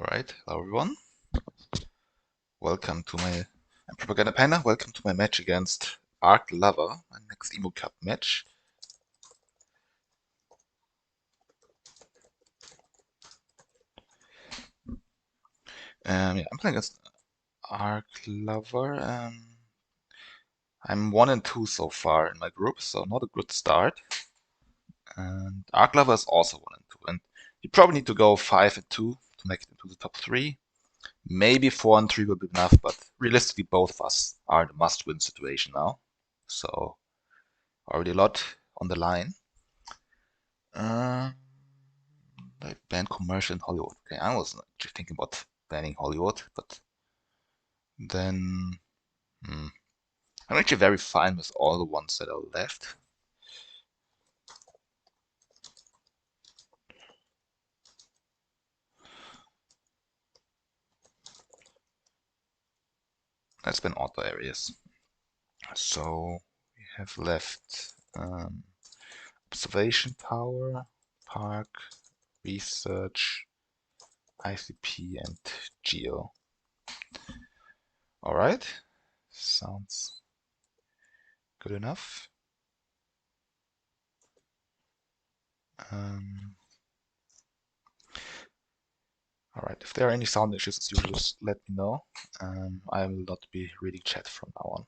Alright, hello everyone. Welcome to my I'm Propaganda Panda. Welcome to my match against ArkLover, my next Emo Cup match. Yeah, I'm playing against ArkLover. I'm 1 and 2 so far in my group, so not a good start. And ArkLover is also 1 and 2, and you probably need to go 5 and 2 to make it into the top 3. Maybe 4 and 3 will be enough, but realistically, both of us are in a must-win situation now. So already a lot on the line. Like ban commercial in Hollywood. Okay, I was actually thinking about banning Hollywood, but then I'm actually very fine with all the ones that are left. Let's ban auto areas. So we have left observation tower, park, research, ICP, and geo. All right, sounds good enough. All right, if there are any sound issues, as usual, just let me know. I will not be reading chat from now on.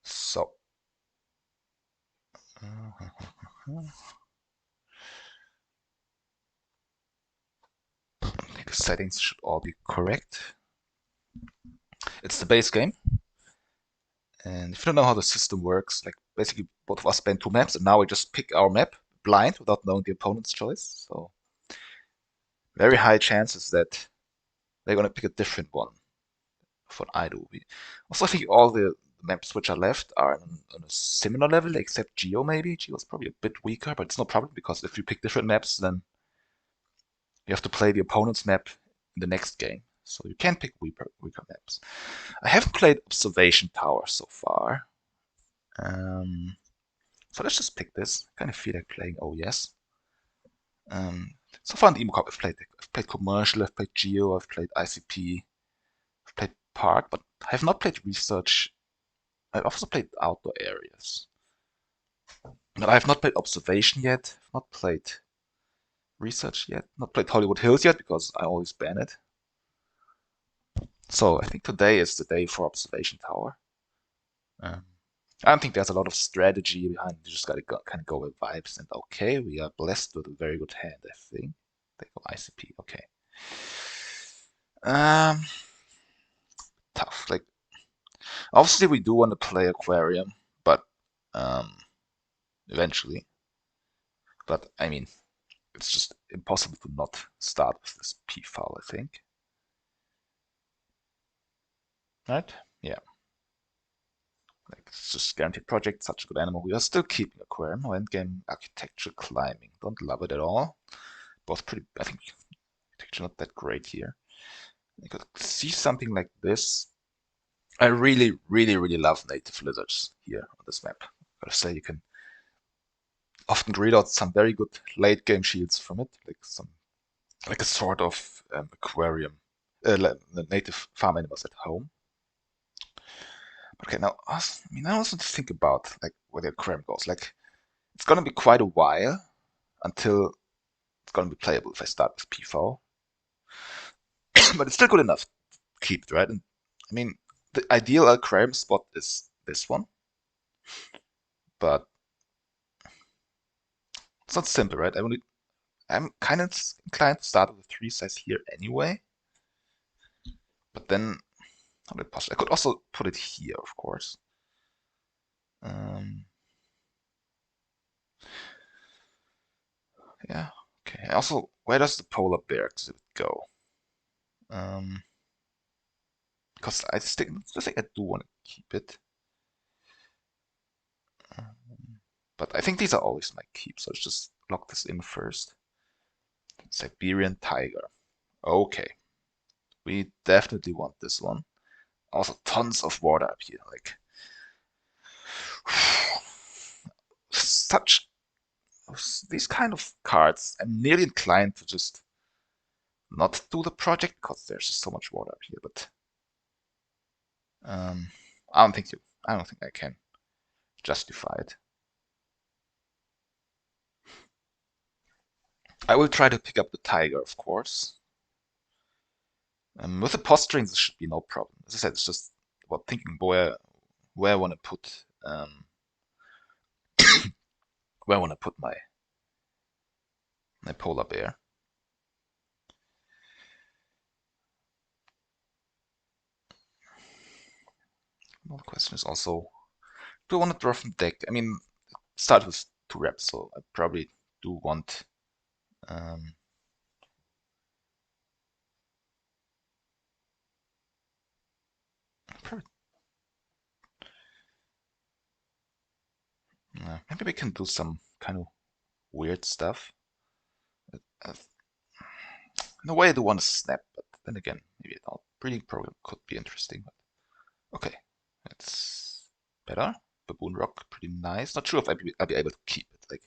So, I think the settings should all be correct. It's the base game. And if you don't know how the system works, like basically both of us spend 2 maps, and now we just pick our map blind without knowing the opponent's choice. So, very high chances that they're going to pick a different one of what I do. Also, I think all the maps which are left are on a similar level, except Geo maybe. Geo is probably a bit weaker, but it's no problem because if you pick different maps, then you have to play the opponent's map in the next game. So you can pick weaker maps. I haven't played Observation Tower so far. So let's just pick this. I kind of feel like playing OES. So far in the Emo Cup, I've played Commercial, I've played Geo, I've played ICP, I've played Park, but I have not played Research. I've also played Outdoor Areas. But I have not played Observation yet, I've not played Research yet, not played Hollywood Hills yet because I always ban it. So I think today is the day for Observation Tower. I don't think there's a lot of strategy behind it. You just gotta kind of go with vibes. And okay, we are blessed with a very good hand, I think. They go ICP, okay. Tough. Like, obviously we do want to play Aquarium, but eventually. But I mean, it's just impossible to not start with this P file, I think. Right? Yeah. Like, it's just guaranteed project, such a good animal. We are still keeping Aquarium. No endgame architecture climbing. Don't love it at all. Both pretty, I think, architecture not that great here. You could see something like this. I really, really, really love native lizards here on this map. Gotta say, you can often read out some very good late game shields from it, like a sort of aquarium, the native farm animals at home. Okay, now I mean, I also think about like where the aquarium goes. Like, it's gonna be quite a while until it's gonna be playable if I start with P4, but it's still good enough to keep it, right? And I mean, the ideal aquarium spot is this one, but it's not simple, right? I'm kind of inclined to start with a 3 size here anyway, but then how would it possible? I could also put it here, of course. Um, yeah, okay. Also, where does the polar bear exhibit go? Um, because I think I do want to keep it. But I think these are always my keep, so let's just lock this in first. Siberian tiger. Okay, we definitely want this one. Also, tons of water up here. Like, such these kind of cards, I'm nearly inclined to just not do the project because there's just so much water up here, but I don't think I can justify it. I will try to pick up the tiger, of course. With the posturing, this should be no problem. As I said, it's just about thinking where I want to put where I want to put my polar bear. Well, the question is also, do I want to draw from deck? I mean, start with 2 reps, so I probably do want probably, maybe we can do some kind of weird stuff. Uh, in a way, I do want to snap, but then again, maybe not. Breeding program could be interesting. But okay, that's better. Baboon Rock, pretty nice. Not sure if I'll be able to keep it. Like,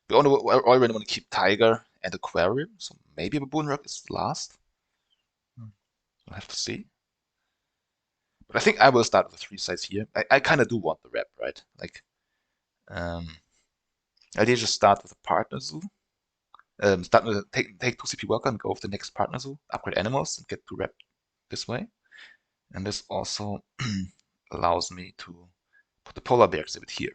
we already want to keep Tiger and Aquarium, so maybe Baboon Rock is last. We'll have to see. But I think I will start with the 3 sides here. I kind of do want the rep, right? Like, I did just start with a partner zoo. Start with take 2 CP worker and go with the next partner zoo, upgrade animals, and get to rep this way. And this also allows me to put the polar bear exhibit here.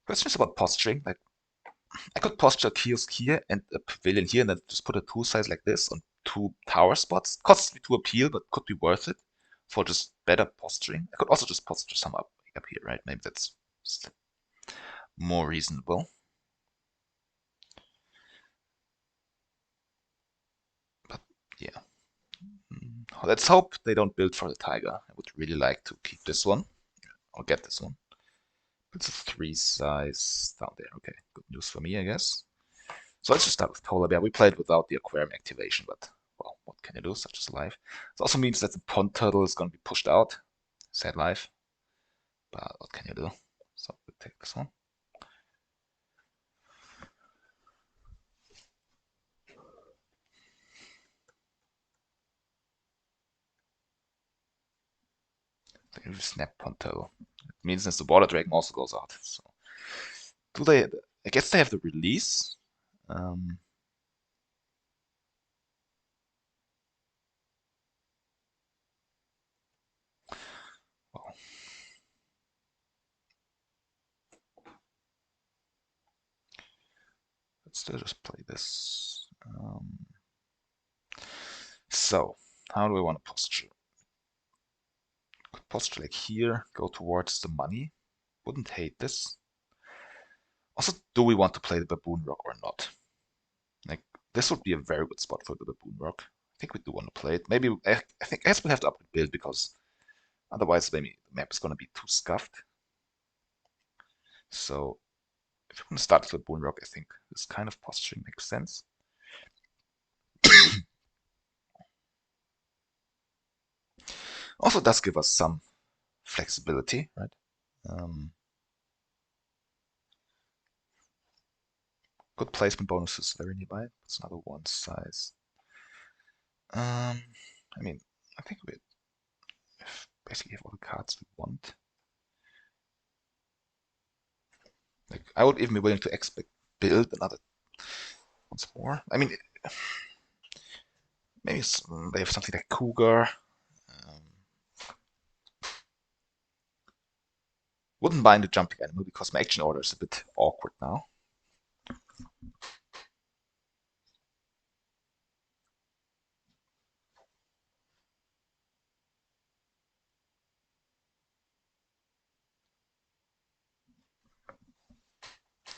Questions about posturing, like I could posture a kiosk here and a pavilion here, and then just put a 2 size like this on 2 tower spots. Costs me 2 appeal, but could be worth it for just better posturing. I could also just posture some up here, right? Maybe that's more reasonable. But yeah. Let's hope they don't build for the tiger. I would really like to keep this one, or get this one. It's a 3 size down there. Okay, good news for me, I guess. So let's just start with polar bear. We played without the aquarium activation, but well, what can you do? Such is life. It also means that the pond turtle is going to be pushed out. Sad life. But what can you do? So we'll take this one. They snap pond turtle. It means that the water dragon also goes out. So do they? I guess they have the release. Well, let's still just play this. So, how do we want to posture? Could posture like here, go towards the money. Wouldn't hate this. Also, do we want to play the Baboon Rock or not? Like, this would be a very good spot for the Baboon Rock. I think we do want to play it. Maybe, I guess we'll have to upgrade build because otherwise maybe the map is going to be too scuffed. So, if you want to start with the Baboon Rock, I think this kind of posturing makes sense. Also does give us some flexibility, right? Good placement bonuses very nearby. It's another 1 size. I mean, I think we basically have all the cards we want. Like, I would even be willing to expect build another once more. I mean, maybe they have something like Cougar. Wouldn't mind a jumping animal because my action order is a bit awkward now.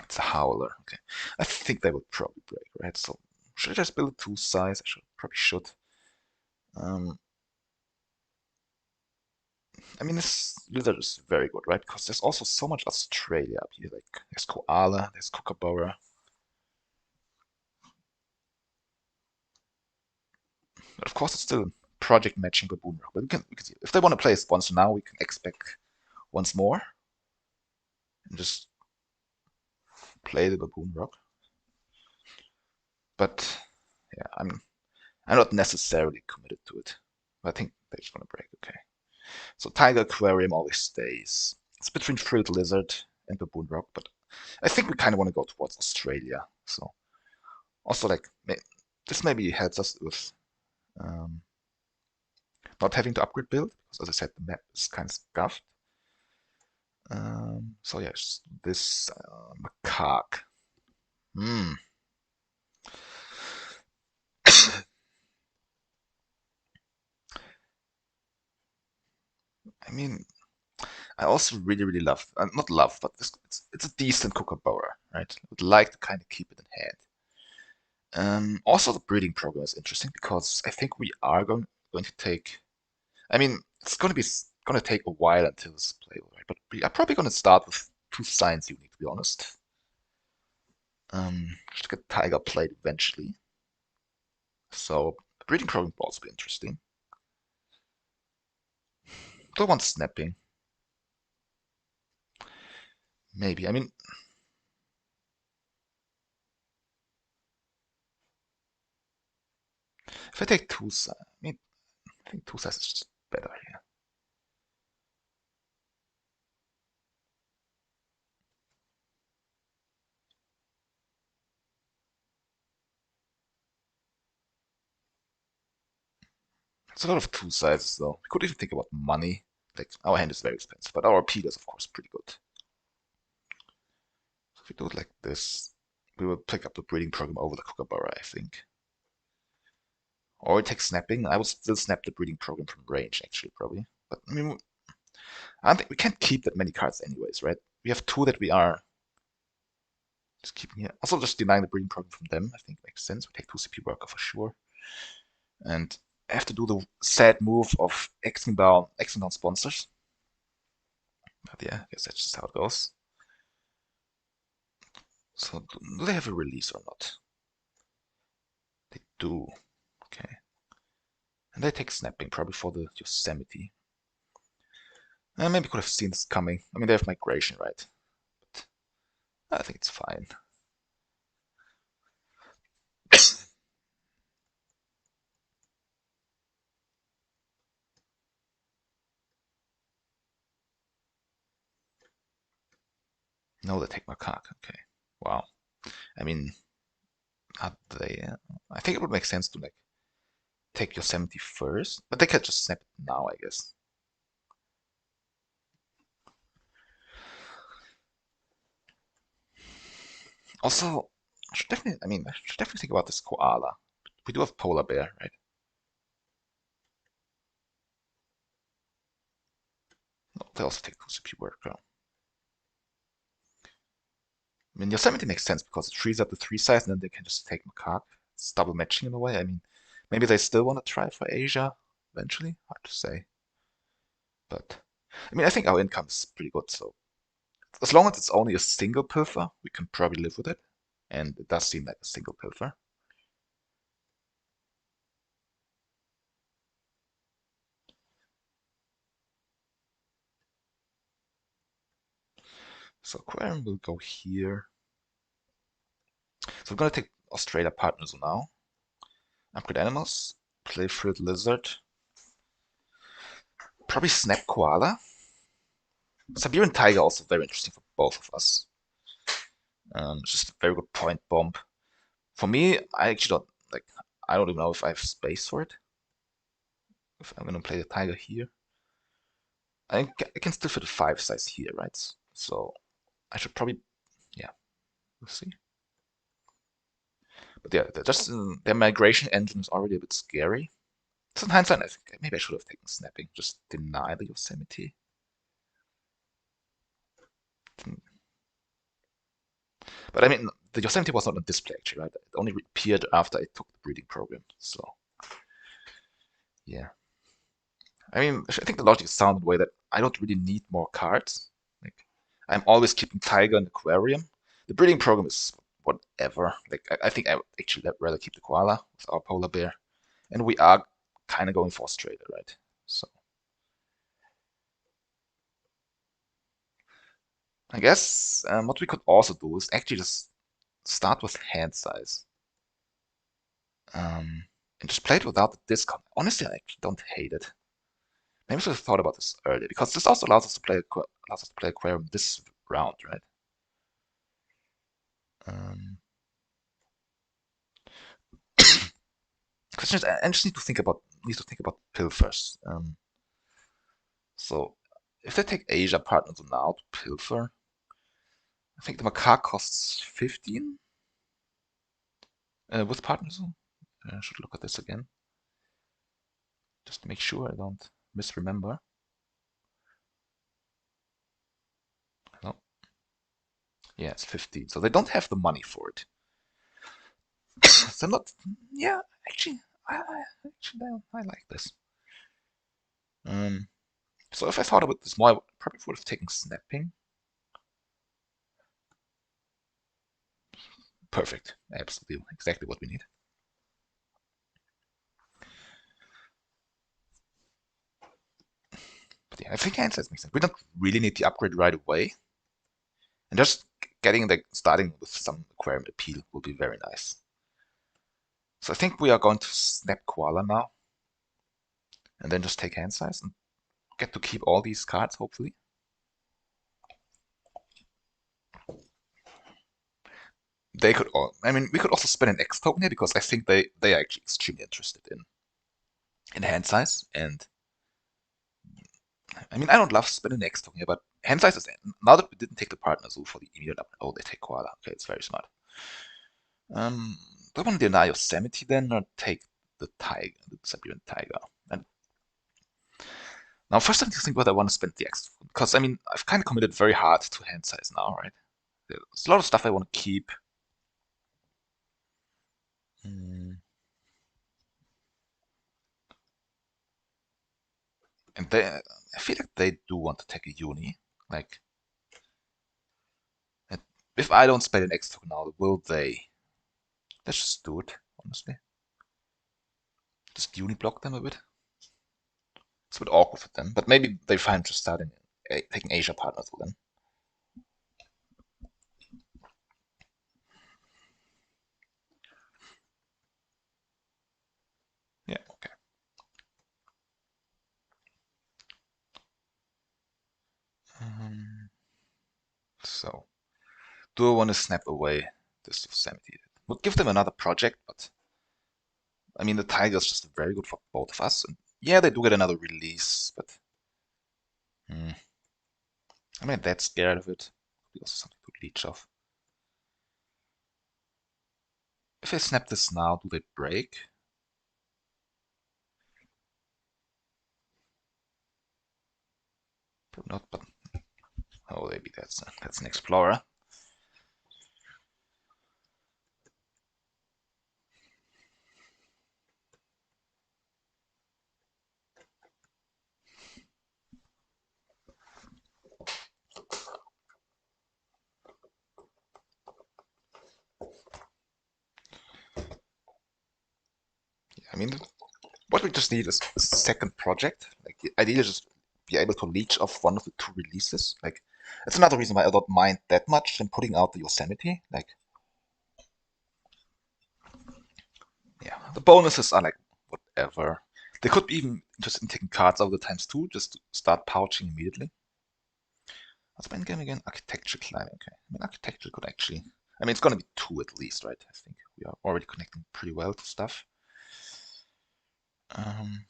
It's a Howler. Okay, I think they would probably break, right? So should I just build a 2 size? Probably should. I mean, this lizard is very good, right? Because there's also so much Australia up here. Like, there's koala, there's kookaburra. But of course, it's still project matching Baboon Rock. But we can see if they want to play us once now, we can expect once more. And just play the Baboon Rock. But yeah, I'm not necessarily committed to it. But I think they're just gonna break. Okay. So Tiger Aquarium always stays. It's between Fruit Lizard and Baboon Rock, but I think we kind of want to go towards Australia. So also like this maybe helps us with um, not having to upgrade build, because as I said, the map is kind of scuffed. So yes, this macaque. Hmm. I mean, I also really love, not love, but it's a decent kookaburra, right? I would like to kind of keep it in hand. Also, the breeding program is interesting because I think we are going to take. I mean, it's going to take a while until this is playable, right? But we are probably going to start with two science unit, to be honest. Just get Tiger played eventually. So the breeding program will also be interesting. Don't want snapping. Maybe. I mean, if I take two size, I mean, I think two size is just better here. It's a lot of two sizes though. We could even think about money. Like our hand is very expensive, but our Peter is of course pretty good. So if we do it like this, we will pick up the breeding program over the kookaburra, I think. Or we take snapping. I would still snap the breeding program from range, actually, probably. But I mean, I don't think we can't keep that many cards anyways, right? We have two that we are just keeping here. Also, just denying the breeding program from them, I think makes sense. We take two CP worker for sure. And I have to do the sad move of Xing down sponsors. But yeah, I guess that's just how it goes. So do they have a release or not? They do. Okay. And they take snapping, probably for the Yosemite. Maybe could have seen this coming. I mean, they have migration, right? But I think it's fine. No, they take macaque. Okay. Wow. I mean, are they? I think it would make sense to like take Yosemite first, but they can just snap it now, I guess. Also, I should definitely. I mean, I should definitely think about this koala. We do have polar bear, right? No, they also take CP worker. I mean, Yosemite makes sense because it frees up the three size, and then they can just take macaque. It's double matching in a way. I mean, maybe they still want to try for Asia eventually. Hard to say. But I mean, I think our income is pretty good. So as long as it's only a single pilfer, we can probably live with it. And it does seem like a single pilfer. So aquarium will go here. So we're gonna take Australia partners now. Upgrade animals. Play fruit lizard. Probably snap koala. Siberian tiger also very interesting for both of us. It's just a very good point bomb. For me, I actually don't like. I don't even know if I have space for it. If I'm gonna play the tiger here, I can still fit a five size here, right? So I should probably, yeah, we'll see. But yeah, just their migration engine is already a bit scary. So in hindsight, I think maybe I should have taken snapping, just deny the Yosemite. But I mean, the Yosemite was not on display actually, right? It only appeared after I took the breeding program. So yeah, I mean, I think the logic is sound in the way that I don't really need more cards. Like I'm always keeping Tiger and Aquarium. The breeding program is whatever. Like I think I would actually rather keep the koala with our polar bear, and we are kind of going for Australia, right? So I guess what we could also do is actually just start with hand size. And just play it without the discount. Honestly, I actually don't hate it. Maybe we should have thought about this earlier, because this also allows us to play aquarium this round, right? Um, Questions. I just need to think about pilfers. So if they take Asia partners now to pilfer, I think the macaque costs 15 with partners. I should look at this again, just to make sure I don't misremember. No, yeah, it's 15. So they don't have the money for it. So I'm not. Yeah, actually, I like this. Um, so if I thought about this more, I probably would have taken snapping. Perfect, absolutely, exactly what we need. But yeah, I think handsets makes sense. We don't really need the upgrade right away, and just getting starting with some aquarium appeal will be very nice. So I think we are going to snap koala now, and then just take hand size and get to keep all these cards, hopefully. They could all. I mean, we could also spend an X token here, because I think they are actually extremely interested in hand size. And I mean, I don't love spending X token here, but hand size is, now that we didn't take the partner zoo for the immediate up. Oh, they take koala. Okay, it's very smart. Do I want to deny Yosemite then, or take the tiger, the Siberian tiger? And now, first I need to think whether I want to spend the X, because I mean, I've kind of committed very hard to hand size now, right? There's a lot of stuff I want to keep. Mm. And I feel like they do want to take a uni. Like, if I don't spend an X token now, will they? Let's just do it, honestly. Just uni block them a bit. It's a bit awkward for them, but maybe they find just starting taking Asia partners with them. Yeah, okay. Um, so, do I want to snap away this Yosemite? Would give them another project, but I mean, the Tiger's just very good for both of us. And yeah, they do get another release, but hmm, I'm not that scared of it. Could be also something to leech off. If I snap this now, do they break? Probably not, but oh, maybe that's an explorer. Yeah, I mean, what we just need is a second project. Like, ideally, just be able to leech off one of the two releases. Like, that's another reason why I don't mind that much than putting out the Yosemite. Like, yeah, the bonuses are like whatever. They could be even interested in taking cards over the times too, just to start pouching immediately. What's my game again? Architecture climbing. Okay, I mean, architecture could actually. I mean, it's gonna be two at least, right? I think we are already connecting pretty well to stuff. Um,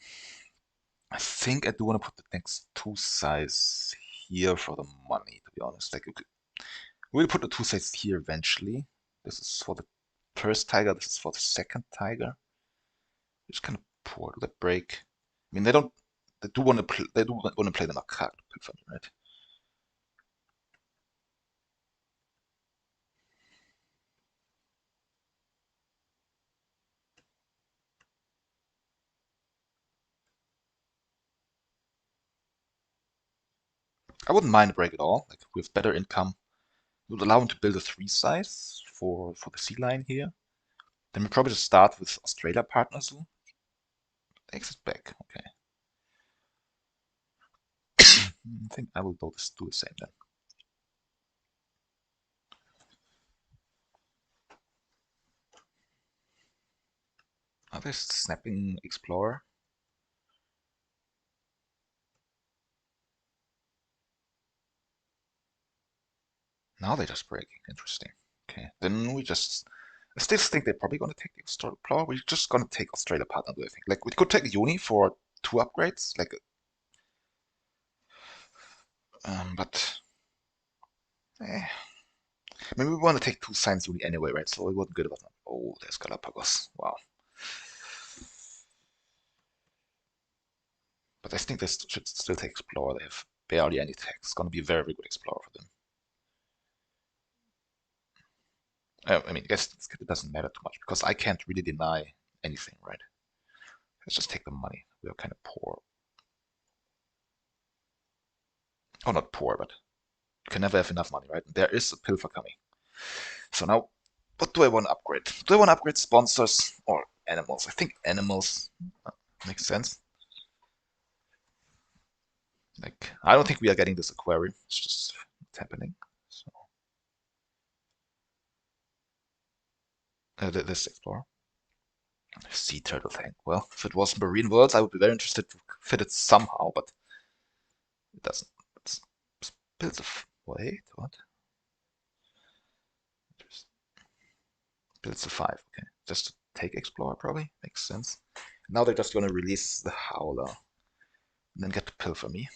I think I do want to put the next two size here for the money, to be honest. Like, okay, we'll put the two size here eventually. This is for the first tiger, this is for the second tiger. It's kind of poor. Do they break? I mean, they don't. They do want to play the macaque, right? I wouldn't mind a break at all. Like, with better income, it would allow him to build a three size for the sea line here. Then we probably just start with Australia partner zoo. Exit back. Okay. I think I will do the same then. Are they snapping Explorer? Now they're just breaking. Interesting. Okay, then we just. I still think they're probably gonna take the Explorer. We're just gonna take Australia Partner, do I think? Like, we could take Uni for 2 upgrades, like, but. Eh. I mean, we want to take 2 science Uni anyway, right? So we wasn't good about that. Oh, there's Galapagos. Wow. But I think they should still take Explorer. They have barely any tech. It's gonna be a very, very good Explorer for them. I mean, I guess it doesn't matter too much because I can't really deny anything, right? Let's just take the money. We are kind of poor. Oh, not poor, but you can never have enough money, right? There is a pilfer coming. So now, what do I want to upgrade? Do I want to upgrade sponsors or animals? I think animals makes sense. Like, I don't think we are getting this aquarium. It's just it's happening. So, this explorer. Sea turtle thing. Well, if it was Marine Worlds, I would be very interested to fit it somehow, but it doesn't. It's built of. Wait, what? Just builds a 5. Okay, just to take Explorer probably makes sense. Now they're just gonna release the Howler, and then get to pilfer me.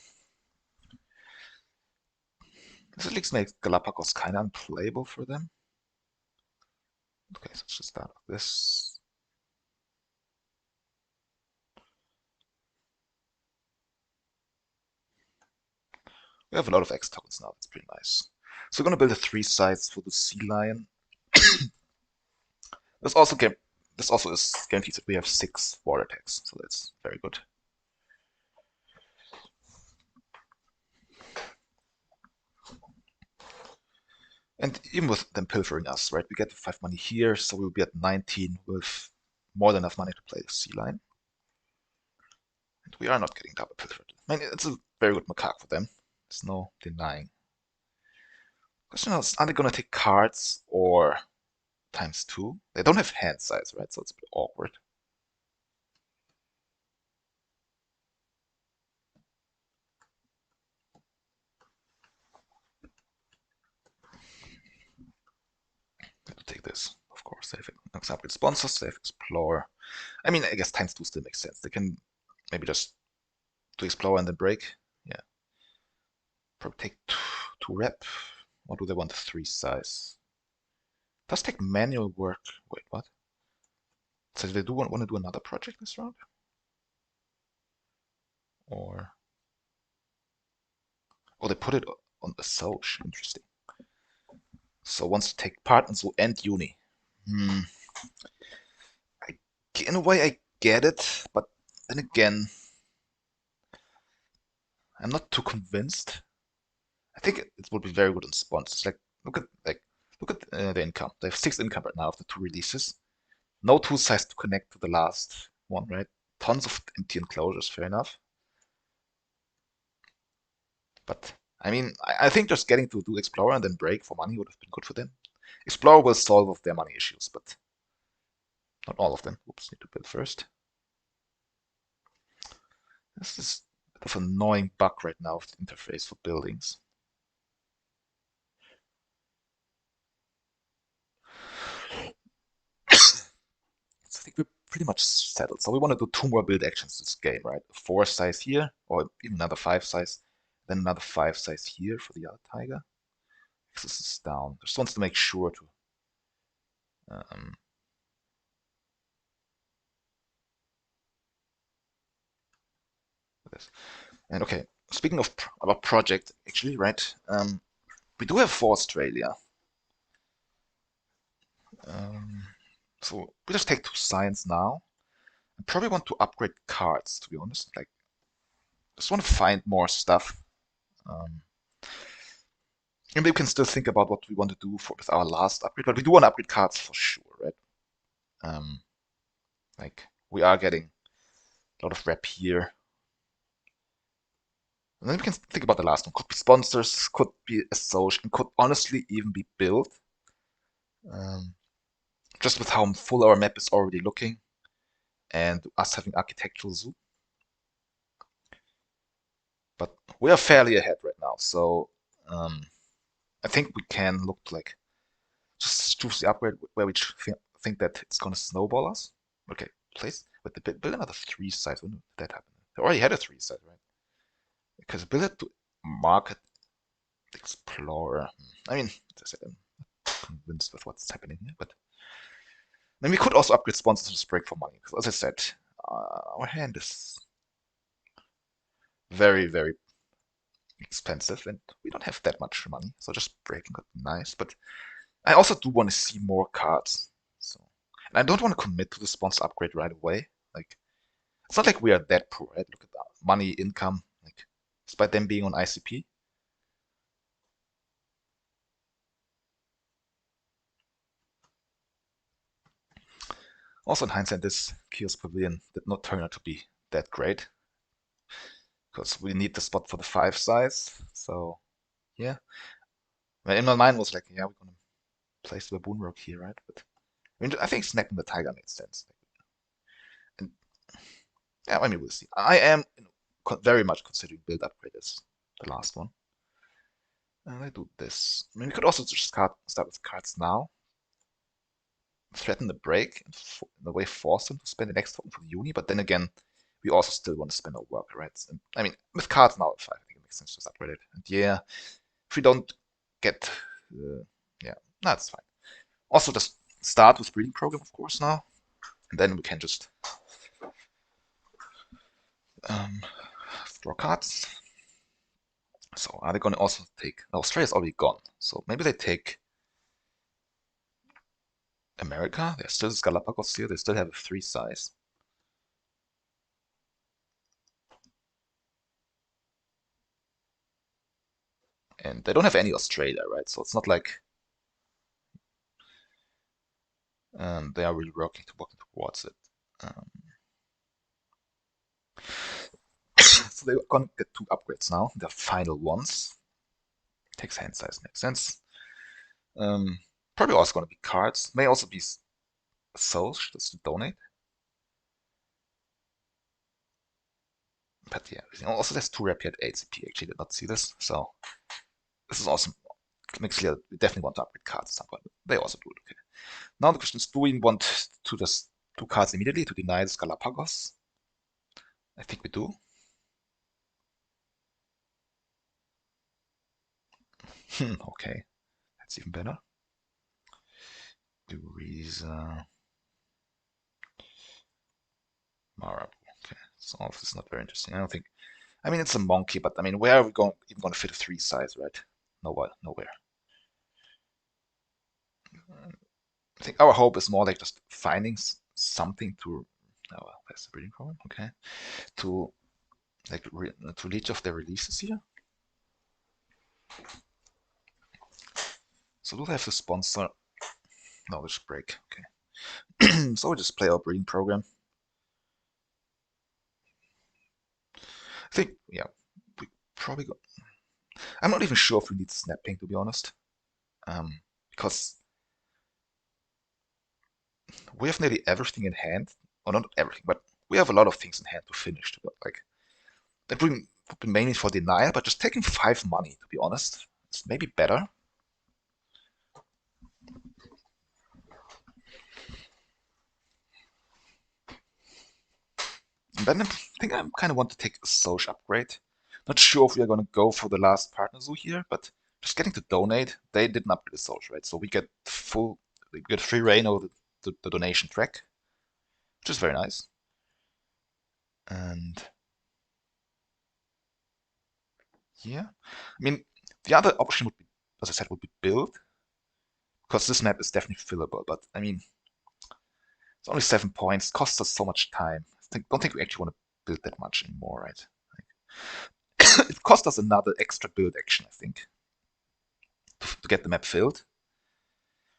This at least makes Galapagos kind of unplayable for them. Okay, so let's just start with this. We have a lot of X tokens now. That's pretty nice. So we're gonna build a 3 sites for the sea lion. This also is guaranteed that we have 6 water attacks, so that's very good. And even with them pilfering us, right, we get 5 money here, so we'll be at 19 with more than enough money to play the sea lion. And we are not getting double pilfered. I mean, it's a very good macaque for them. There's no denying. Question is, are they gonna take cards or ×2? They don't have hand size, right? So it's a bit awkward. Take this, of course. They have example sponsors, they have Explorer. I mean, I guess ×2 still makes sense. They can maybe just do Explorer and then break. Yeah. Probably take 2 rep. Or do they want a 3 size? Does take manual work. Wait, what? So they do want to do another project this round? Or. Oh, they put it on the salvage. Interesting. So wants to take part and so end uni. In a way, I get it, but then again, I'm not too convinced. I think it would be very good on sponsors. Look at the income. They have 6 income right now after 2 releases. No 2 size to connect to the last one, right? Tons of empty enclosures, fair enough. But I mean, I think just getting to do Explorer and then break for money would have been good for them. Explorer will solve their money issues, but not all of them. Oops, need to build first. This is a bit of an annoying bug right now of the interface for buildings. So I think we're pretty much settled. So we want to do 2 more build actions this game, right? A 4 size here, or even another 5 size, then another 5 size here for the other tiger. This is down. Just wants to make sure to this. And okay, speaking of our project, actually, right? We do have for Australia. So we just take 2 science now. I probably want to upgrade cards, to be honest. Like, just want to find more stuff. And we can still think about what we want to do with our last upgrade, but we do want to upgrade cards for sure, right? Like, we are getting a lot of rep here. And then we can think about the last one. Could be sponsors, could be association, could honestly even be built. Just with how full our map is already looking. and us having architectural zoo. But we are fairly ahead right now, so I think we can look like just choose the upgrade where we think that it's gonna snowball us. Okay, place with the build another 3 sites. When did that happen? They already had a 3 site, right? Because build it to market explorer. I mean, as I said, I'm not convinced with what's happening here, but then we could also upgrade sponsors to break for money. Because as I said, our hand is very, very expensive, and we don't have that much money. So just breaking would be nice. But I also do want to see more cards. So, and I don't want to commit to the sponsor upgrade right away. Like, it's not like we are that poor, right? Look at that money, income, like, despite them being on ICP. Also, in hindsight, this Kiosk Pavilion did not turn out to be that great because we need the spot for the 5 size. So, yeah. In my mind was like, yeah, we're gonna place the Baboon Rock here, right? But I mean, I think snapping the Tiger made sense. And yeah, I mean, we'll see. I am very much considering build upgrade as the last one. And I do this. I mean, we could also just start with cards now, threaten the break, and in a way force them to spend the next one for the uni. But then again, we also still want to spend our worker, right? And, I mean, with cards now at 5, I think it makes sense to just upgrade it. And yeah, if we don't get, yeah, that's fine. Also, just start with breeding program, of course, now, and then we can just um, draw cards. So are they going to also take? No, Australia's already gone, so maybe they take America. There's still Galapagos here. They still have a 3 size. And they don't have any Australia, right? So it's not like they are really working towards it. So they're gonna get 2 upgrades now, the final ones. Takes hand size, makes sense. Probably also gonna be cards. May also be souls, just to donate. But yeah, also there's 2 Rapid ACP. Actually, did not see this, so this is awesome. It makes clear we definitely want to upgrade cards at some point. They also do it. Okay. Now the question is, do we want to just 2 cards immediately to deny this Galapagos? I think we do. Okay, that's even better. Duriza. Marabu. Okay, so all of this is not very interesting. I don't think. I mean, it's a monkey, but I mean, where are we even going to fit a 3 size, right? Nowhere, nowhere. I think our hope is more like just finding something to. Oh, well, that's the breeding problem. Okay, to like to leech off their releases here. So do they have to sponsor? No, let's break. Okay. So we just play our breeding program. I think, yeah, we probably go. I'm not even sure if we need snapping, to be honest. Because we have nearly everything in hand. Or not everything, but we have a lot of things in hand to finish. Like, that would be mainly for denial, but just taking 5 money, to be honest, is maybe better. And then I think I kind of want to take a social upgrade. Not sure if we are going to go for the last partner zoo here, but just getting to donate. They didn't upgrade the social, right? So we get free reign over the donation track, which is very nice. And yeah, I mean, the other option would be, as I said, would be build, because this map is definitely fillable. But I mean, it's only 7 points, costs us so much time. Don't think we actually want to build that much anymore, right? Like, it cost us another extra build action, I think, to get the map filled.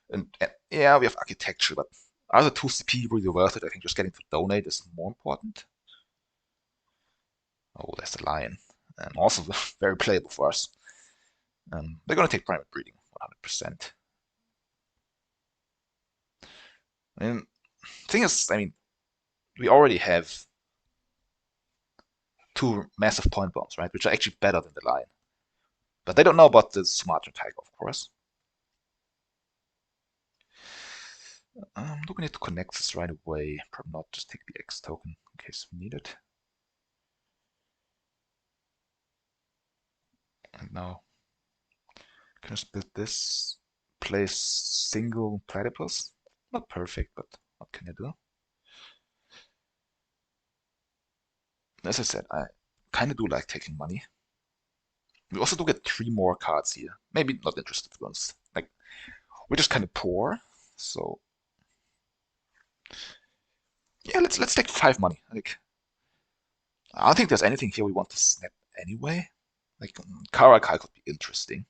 And yeah, we have architecture, but are the 2 CP really worth it? I think just getting to donate is more important. Oh, there's the lion. And also very playable for us. They're going to take primate breeding, 100%. I mean, thing is, I mean, we already have 2 massive point bombs, right? Which are actually better than the lion. But they don't know about the Sumatran tiger, of course. Do we need to connect this right away? Probably not. Just take the X token in case we need it. And now, can I just build this? Place single platypus? Not perfect, but what can I do? As I said, I kind of do like taking money. We also do get 3 more cards here. Maybe not interested, to be honest. Like, we're just kind of poor, so yeah, let's take 5 money. Like, I don't think there's anything here we want to snap anyway. Like, Karakai could be interesting,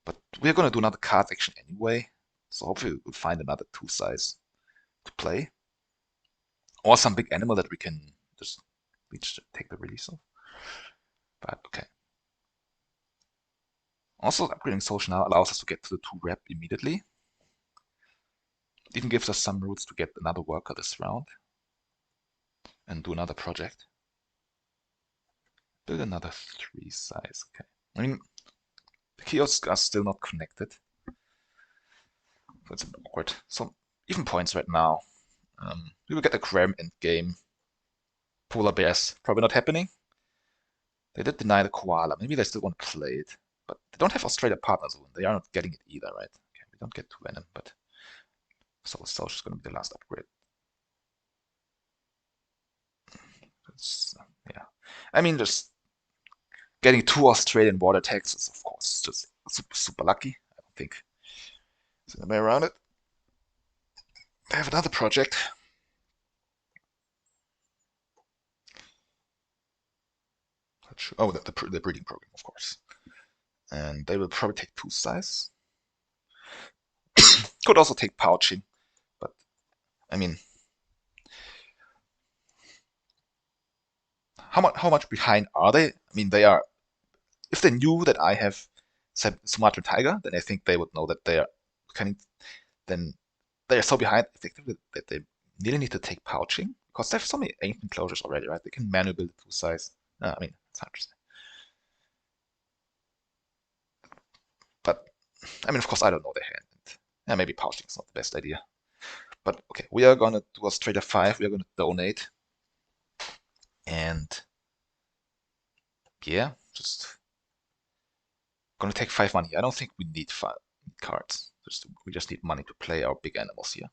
but we're gonna do another card action anyway, so hopefully we'll find another 2 size to play, or some big animal that we can just take the release of. But okay. Also, upgrading social now allows us to get to the 2 rep immediately. It even gives us some routes to get another worker this round and do another project. Build another 3 size. Okay. I mean, the kiosks are still not connected, so it's a bit awkward. So even points right now. We will get a Graham end game. Polar bears probably not happening. They did deny the koala. Maybe they still want to play it, but they don't have Australia partners. They are not getting it either, right? Okay, we don't get 2 venom, but so social is going to be the last upgrade. Yeah, I mean, just getting 2 Australian water attacks is, of course, just super lucky. I don't think there's any way around it. They have another project. Oh, the breeding program, of course. And they will probably take 2 size. Could also take pouching, but I mean, how much behind are they? I mean, they are. If they knew that I have Sumatran tiger, then I think they would know that they are kind. Then they are so behind effectively that they really need to take pouching because they have so many ancient closures already, right? They can manually build 2 size. I mean, it's 100%. But I mean, of course, I don't know their hand. And, yeah, maybe pouching is not the best idea. But okay, we are gonna do a straight up 5. We are gonna donate, and yeah, just gonna take 5 money. I don't think we need 5 cards. We just need money to play our big animals here.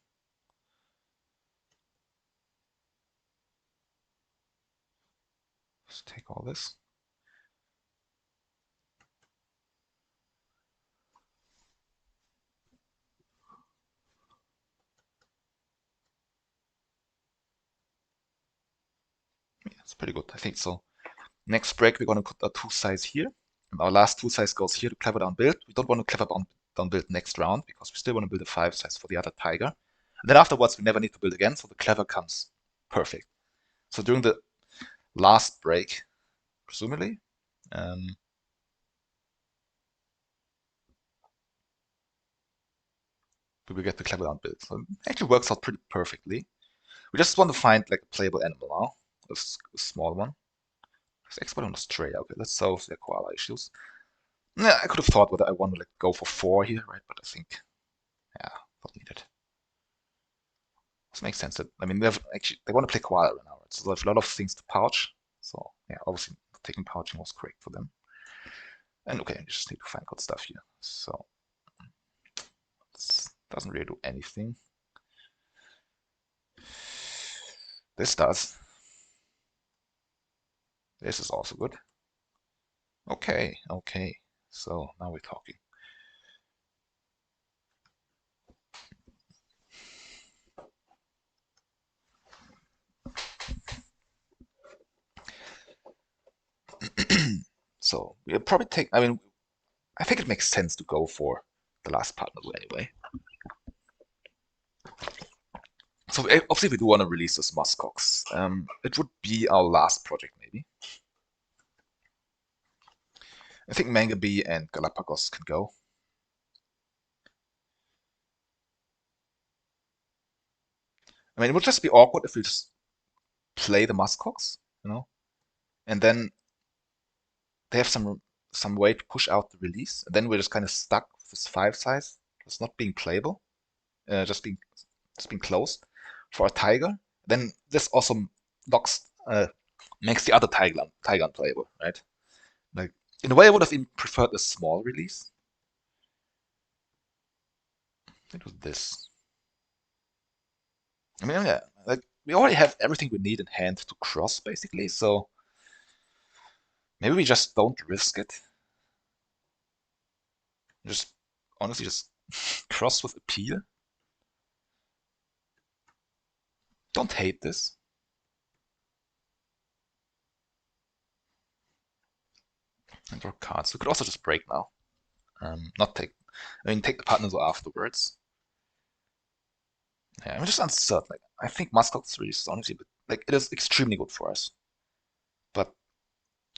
Let's take all this. Yeah, it's pretty good. I think so. Next break, we're gonna put a 2 size here, and our last 2 size goes here to clever down build. We don't want to clever down build next round because we still want to build a 5 size for the other tiger. And then afterwards, we never need to build again, so the clever comes perfect. So during the last break, presumably, we will get the clever down build. So it actually works out pretty perfectly. We just want to find like a playable animal now, a small one. It's expert on Australia. Okay, let's solve their koala issues. Yeah, I could have thought whether I want to like go for 4 here, right? But I think, yeah, not needed. This makes sense. That I mean, they want to play koala right now, right? So they have a lot of things to pouch. So yeah, obviously taking pouching was correct for them. And okay, you just need to find good stuff here. So this doesn't really do anything. This does. This is also good. Okay, okay. So now we're talking. So we'll probably take. I mean, I think it makes sense to go for the last partner anyway. So obviously we do want to release this muskox. It would be our last project maybe. I think Mangabee and Galapagos can go. I mean, it would just be awkward if we just play the Muskox, you know, and then they have some way to push out the release, and then we're just kind of stuck with this 5 size, just not being playable, just being closed for a tiger. Then this also locks makes the other tiger unplayable, right? Like in a way, I would have even preferred a small release. It was this. I mean, yeah, like we already have everything we need in hand to cross, basically. So maybe we just don't risk it. Just honestly, just cross with appeal. Don't hate this. And draw cards. We could also just break now. Not take. I mean, take the partners afterwards. Yeah, I'm just uncertain. Like, I think Muscox 3 is honestly, like, it is extremely good for us. But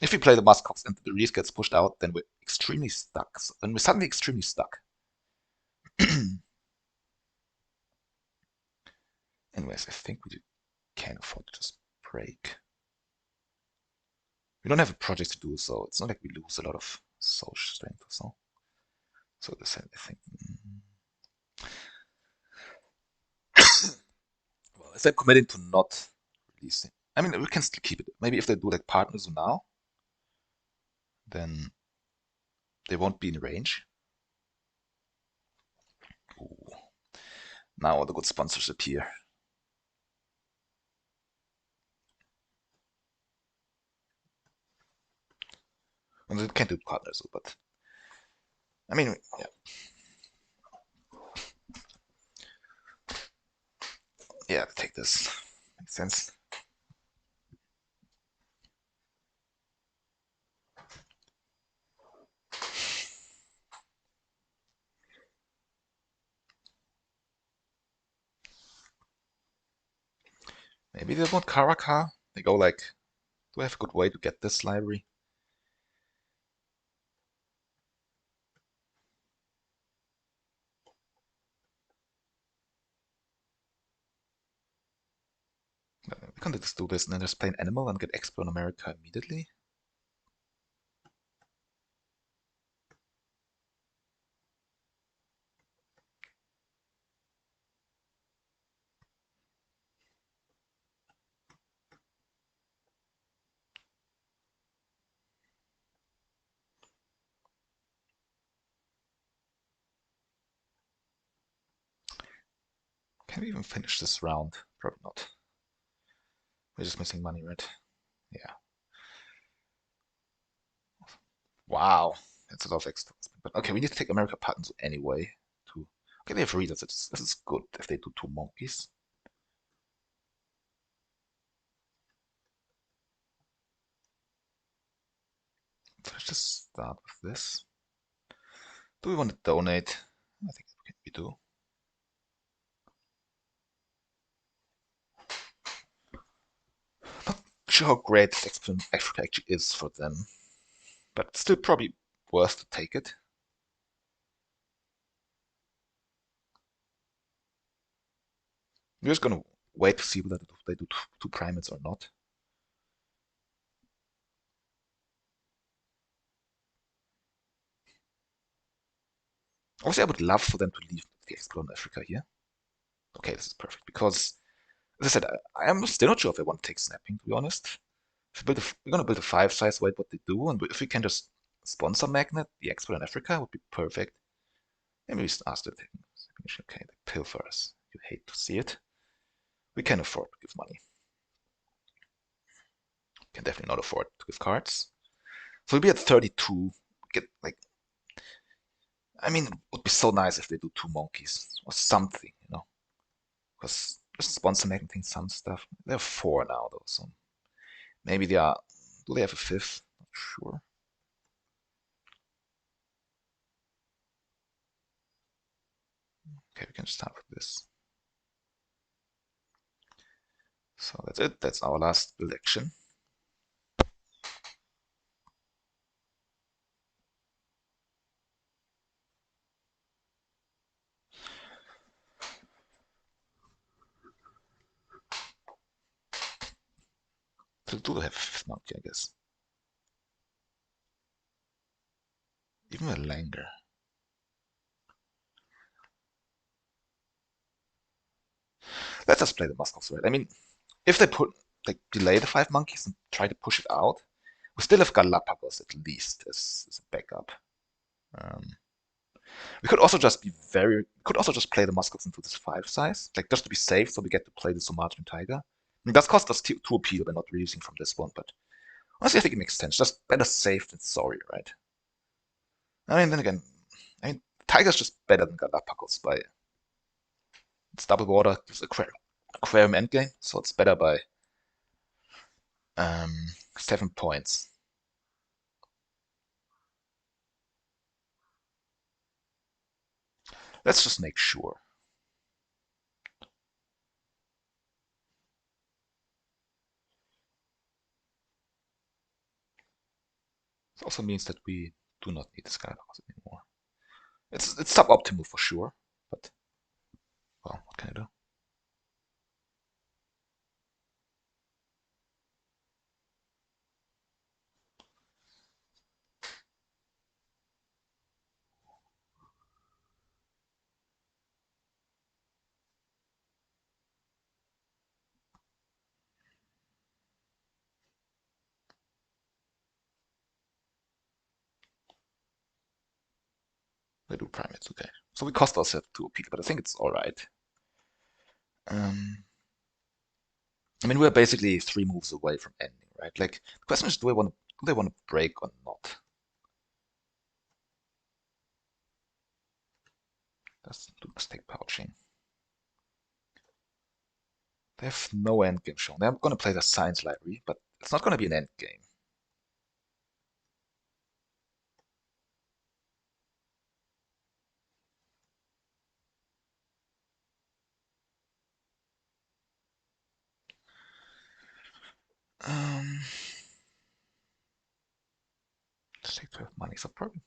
if we play the Muscox and the Reese gets pushed out, then we're extremely stuck. Then we're suddenly extremely stuck. Anyways, I think we can afford to just break. We don't have a project to do, so it's not like we lose a lot of social strength or so. So this, I think. Well, if they're committing to not releasing, I mean, we can still keep it. Maybe if they do like partners now, then they won't be in range. Ooh. Now all the good sponsors appear. And they can't do partners, but I mean, yeah, yeah, take this. Makes sense. Maybe they want Karaka. They go like, do I have a good way to get this library? We can just do this and then just play an animal and get Expo in America immediately. Can we even finish this round? Probably not. We're just missing money, right? Yeah. Wow. That's a lot of extra. But okay, we need to take America patterns anyway. To okay, they have readers. This is good if they do 2 monkeys. So let's just start with this. Do we want to donate? I think we do. Not sure how great Africa actually is for them, but still probably worth to take it. We're just gonna wait to see whether they do two primates or not. Obviously, I would love for them to leave the Explore in Africa here. Okay, this is perfect because, as I said, I am still not sure if I want to take snapping. To be honest, if we're gonna build a 5 size, wait what they do, and if we can just sponsor Magnet, the Explore in Africa would be perfect. Maybe we just ask the thing. Okay, they pill for us. You hate to see it. We can afford to give money. Can definitely not afford to give cards. So we'll be at 32. Get like, I mean, it would be so nice if they do 2 monkeys or something, you know, because just sponsor making some stuff. They have 4 now though, so maybe they are. Do they have a 5th? Not sure. Okay, we can start with this. So that's it. That's our last build action. do have fifth monkey, I guess. Even a Langer. Let's just play the Muscles, right? I mean, if they delay the 5 monkeys and try to push it out, we still have Galapagos at least as a backup. Um, we could also just play the Muscles into this 5 size, like just to be safe, so we get to play the Sumatran Tiger. I mean, that's cost us 2 appeal we're not reusing from this one, but honestly, I think it makes sense. Just better safe than sorry, right? I mean, then again, Tiger's just better than Galapagos by it's double water, it's aquarium endgame, so it's better by 7 points. Let's just make sure. It also means that we do not need this Galapagos anymore. It's suboptimal for sure, but well, what can I do? They do primates, okay. So we cost ourselves 2 appeal, but I think it's alright. I mean, we're basically 3 moves away from ending, right? Like, the question is, do they want to break or not? Let's do mistake pouching. They have no endgame shown. They're going to play the science library, but it's not going to be an endgame. Let's take 12 money, so probably.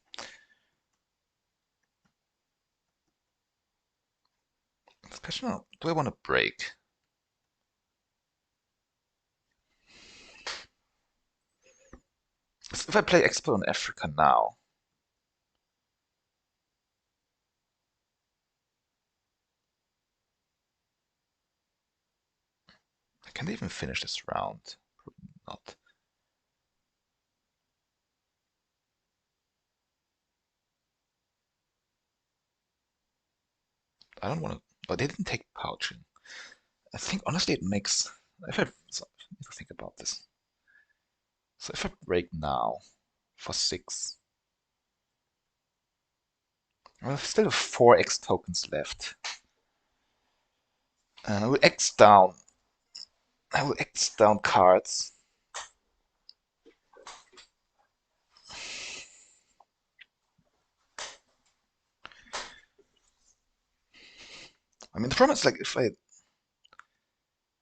It's question of, do I want to break? If I play Expert on Africa now, can they even finish this round? Probably not. I don't want to. But they didn't take pouching. I think honestly it makes. If I so, I need to think about this. So if I break now for 6, I still have 4 X tokens left. I will X down. I will X down cards. I mean, the problem is like if I.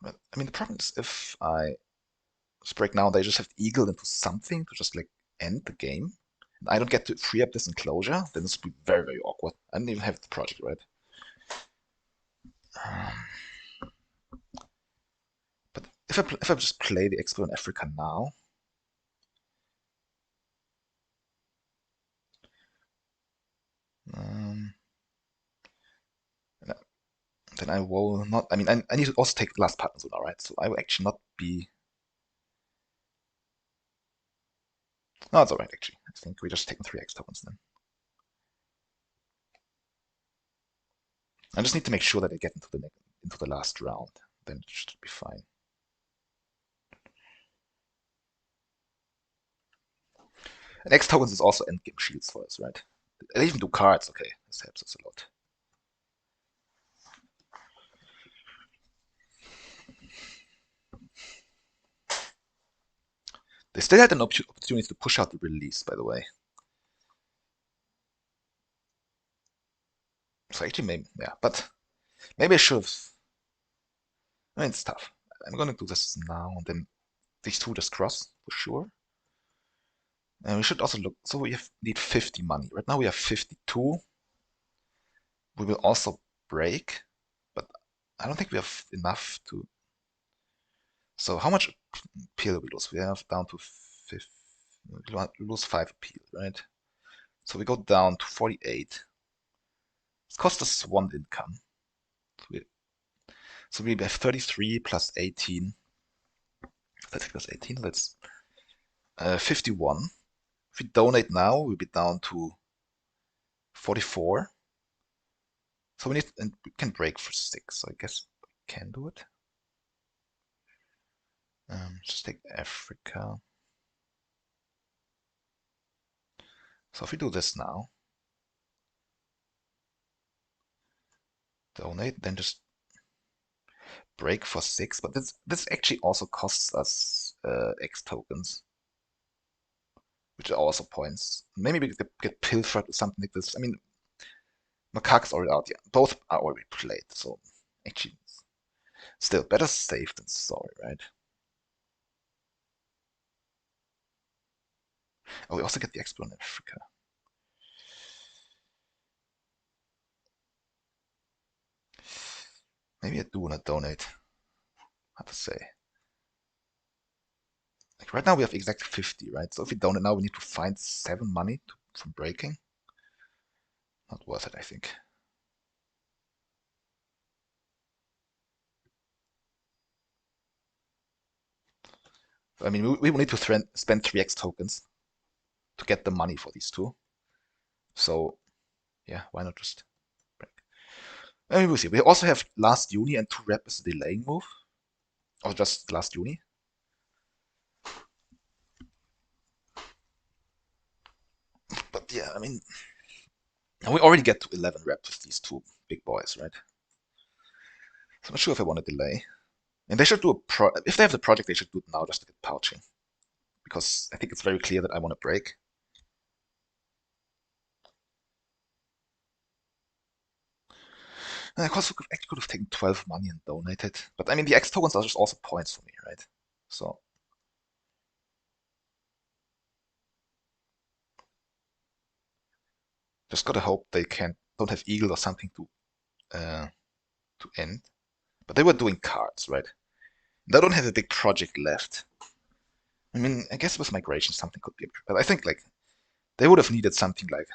I mean, the problem is if I break now, they just have eagle into something to just like end the game. And I don't get to free up this enclosure, then this would be very, very awkward. I didn't even have the project right. But if I just play the Expo in Africa now, um, then I will not. I mean, I need to also take the last pattern zone, right? So I will actually not be. No, it's alright actually. I think we're just taking 3 X tokens then. I just need to make sure that I get into the last round. Then it should be fine. And X tokens is also endgame shields for us, right? They even do cards. Okay, this helps us a lot. They still had an opportunity to push out the release, by the way. So actually, maybe, yeah, but maybe I should have. I mean, it's tough. I'm gonna do this now, and then these two just cross for sure. And we should also look. So need 50 money. Right now we have 52. We will also break, but I don't think we have enough to. So how much appeal we lose? We have down to 5. We lose 5 appeal, right? So we go down to 48. It costs us 1 income. So we have 33 plus 18. 30 plus 18, that's 51. If we donate now, we'll be down to 44. So we need, and we can break for 6, so I guess we can do it. Just take Africa. So if we do this now, donate, then just break for 6. But this actually also costs us X tokens, which are also points. Maybe we could get pilfered or something like this. I mean, Macaque's already out. Yeah, both are already played. So actually, still better safe than sorry, right? Oh, we also get the Expo in Africa. Maybe I do want to donate. How to say? Like right now we have exactly 50, right? So if we donate now, we need to find 7 money from breaking. Not worth it, I think. I mean, we will need to spend 3x tokens to get the money for these two. So, yeah, why not just break? I mean, we'll see. We also have last uni and 2 rep as a delaying move. Or just last uni. But yeah, I mean, we already get to 11 reps with these 2 big boys, right? So I'm not sure if I want to delay. And they should do if they have the project, they should do it now just to get pouching. Because I think it's very clear that I want to break. And I also actually could have taken 12 money and donated. But I mean, the X tokens are just also points for me, right? So. Just gotta hope they don't have Eagle or something to end. But they were doing cards, right? They don't have a big project left. I mean, I guess with migration something could be, but I think like they would have needed something like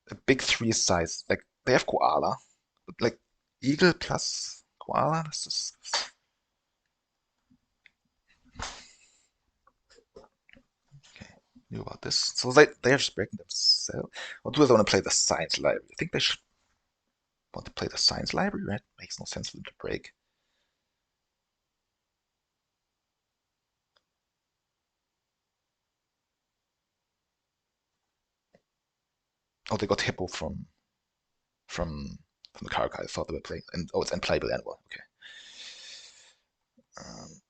a big 3 size. Like they have Koala, but like Eagle plus Koala. That's just okay. Knew about this. So they're just breaking themselves. Or do they want to play the science library? I think they should want to play the science library, right? Makes no sense for them to break. Oh, they got Hippo from the car guy. I thought they were playing, and oh, it's unplayable animal. Okay. Um,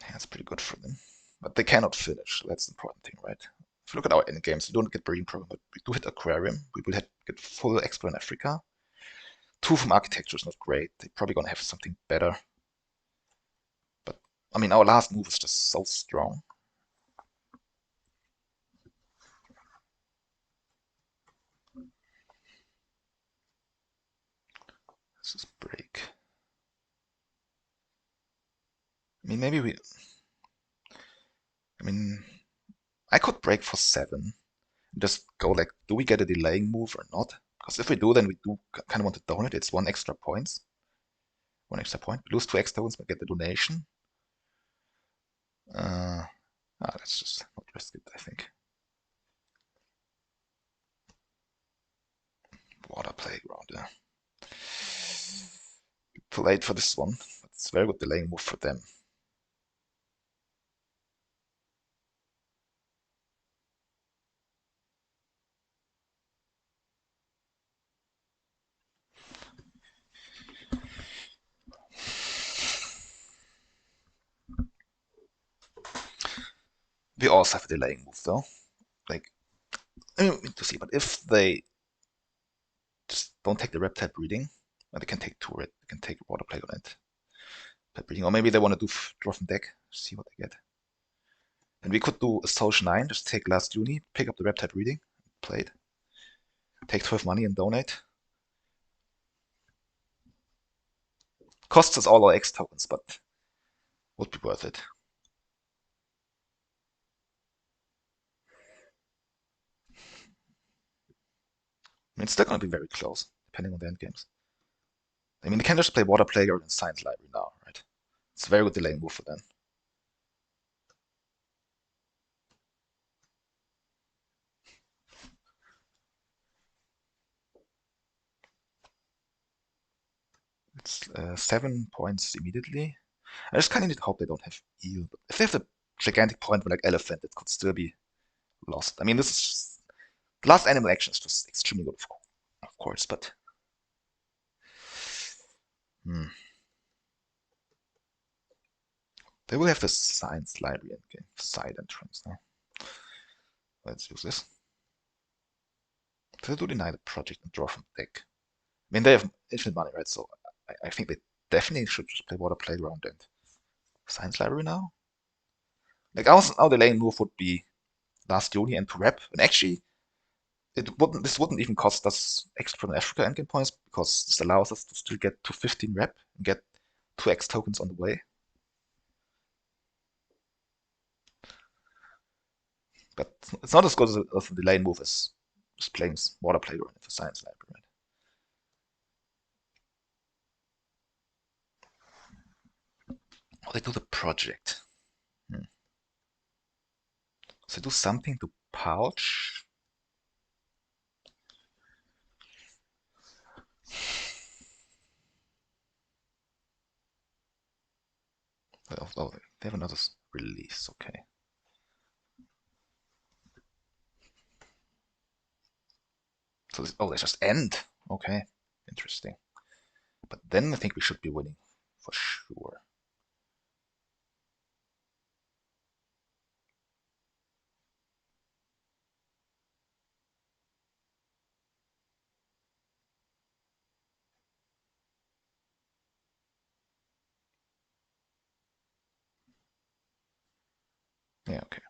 yeah, that's pretty good for them, but they cannot finish. That's the important thing, right? If you look at our end games, we don't get Marine Program, but we do hit Aquarium. We will get full Explore in Africa. 2 from Architecture is not great. They're probably gonna have something better. But I mean, our last move is just so strong. Let's just break. I mean, maybe we. I mean, I could break for 7. Just go like, do we get a delaying move or not? Because if we do, then we do kind of want to donate. It's 1 extra points. 1 extra point. We lose 2 extra ones, but get the donation. Let's just not risk it, I think. Water playground, yeah. Too late for this one, but it's a very good delaying move for them. We also have a delaying move though. Like, I mean, we need to see, but if they just don't take the reptile breeding, they can take 2 red, they can take water playground and breeding, or maybe they want to do draw from deck, see what they get. And we could do a Social 9, just take last uni, pick up the reptile breeding, play it, take 12 money and donate. Costs us all our X tokens, but would be worth it. I mean, it's still going to be very close, depending on the end games. I mean, they can just play Water Playground and Science Library now, right? It's a very good delaying move for them. It's 7 points immediately. I just kind of need to hope they don't have eel. But if they have the gigantic point with like elephant, it could still be lost. I mean, this is the last animal action is just extremely good, of course, but hmm. They will have the science library and game side entrance now. Let's use this. They do deny the project and draw from deck. I mean, they have infinite money, right? So I think they definitely should just play Water Playground and Science Library now. Like our delaying move would be last Uni and to rep, and actually this wouldn't even cost us extra from Africa endgame points because this allows us to still get to 15 rep and get 2x tokens on the way. But it's not as good as the delaying move as just playing Water Playground into Science Library, right? Oh, they do the project. Hmm. So they do something to pouch. Oh, they have another release. Okay. So they just end. Okay, interesting. But then I think we should be winning for sure. Yeah, okay.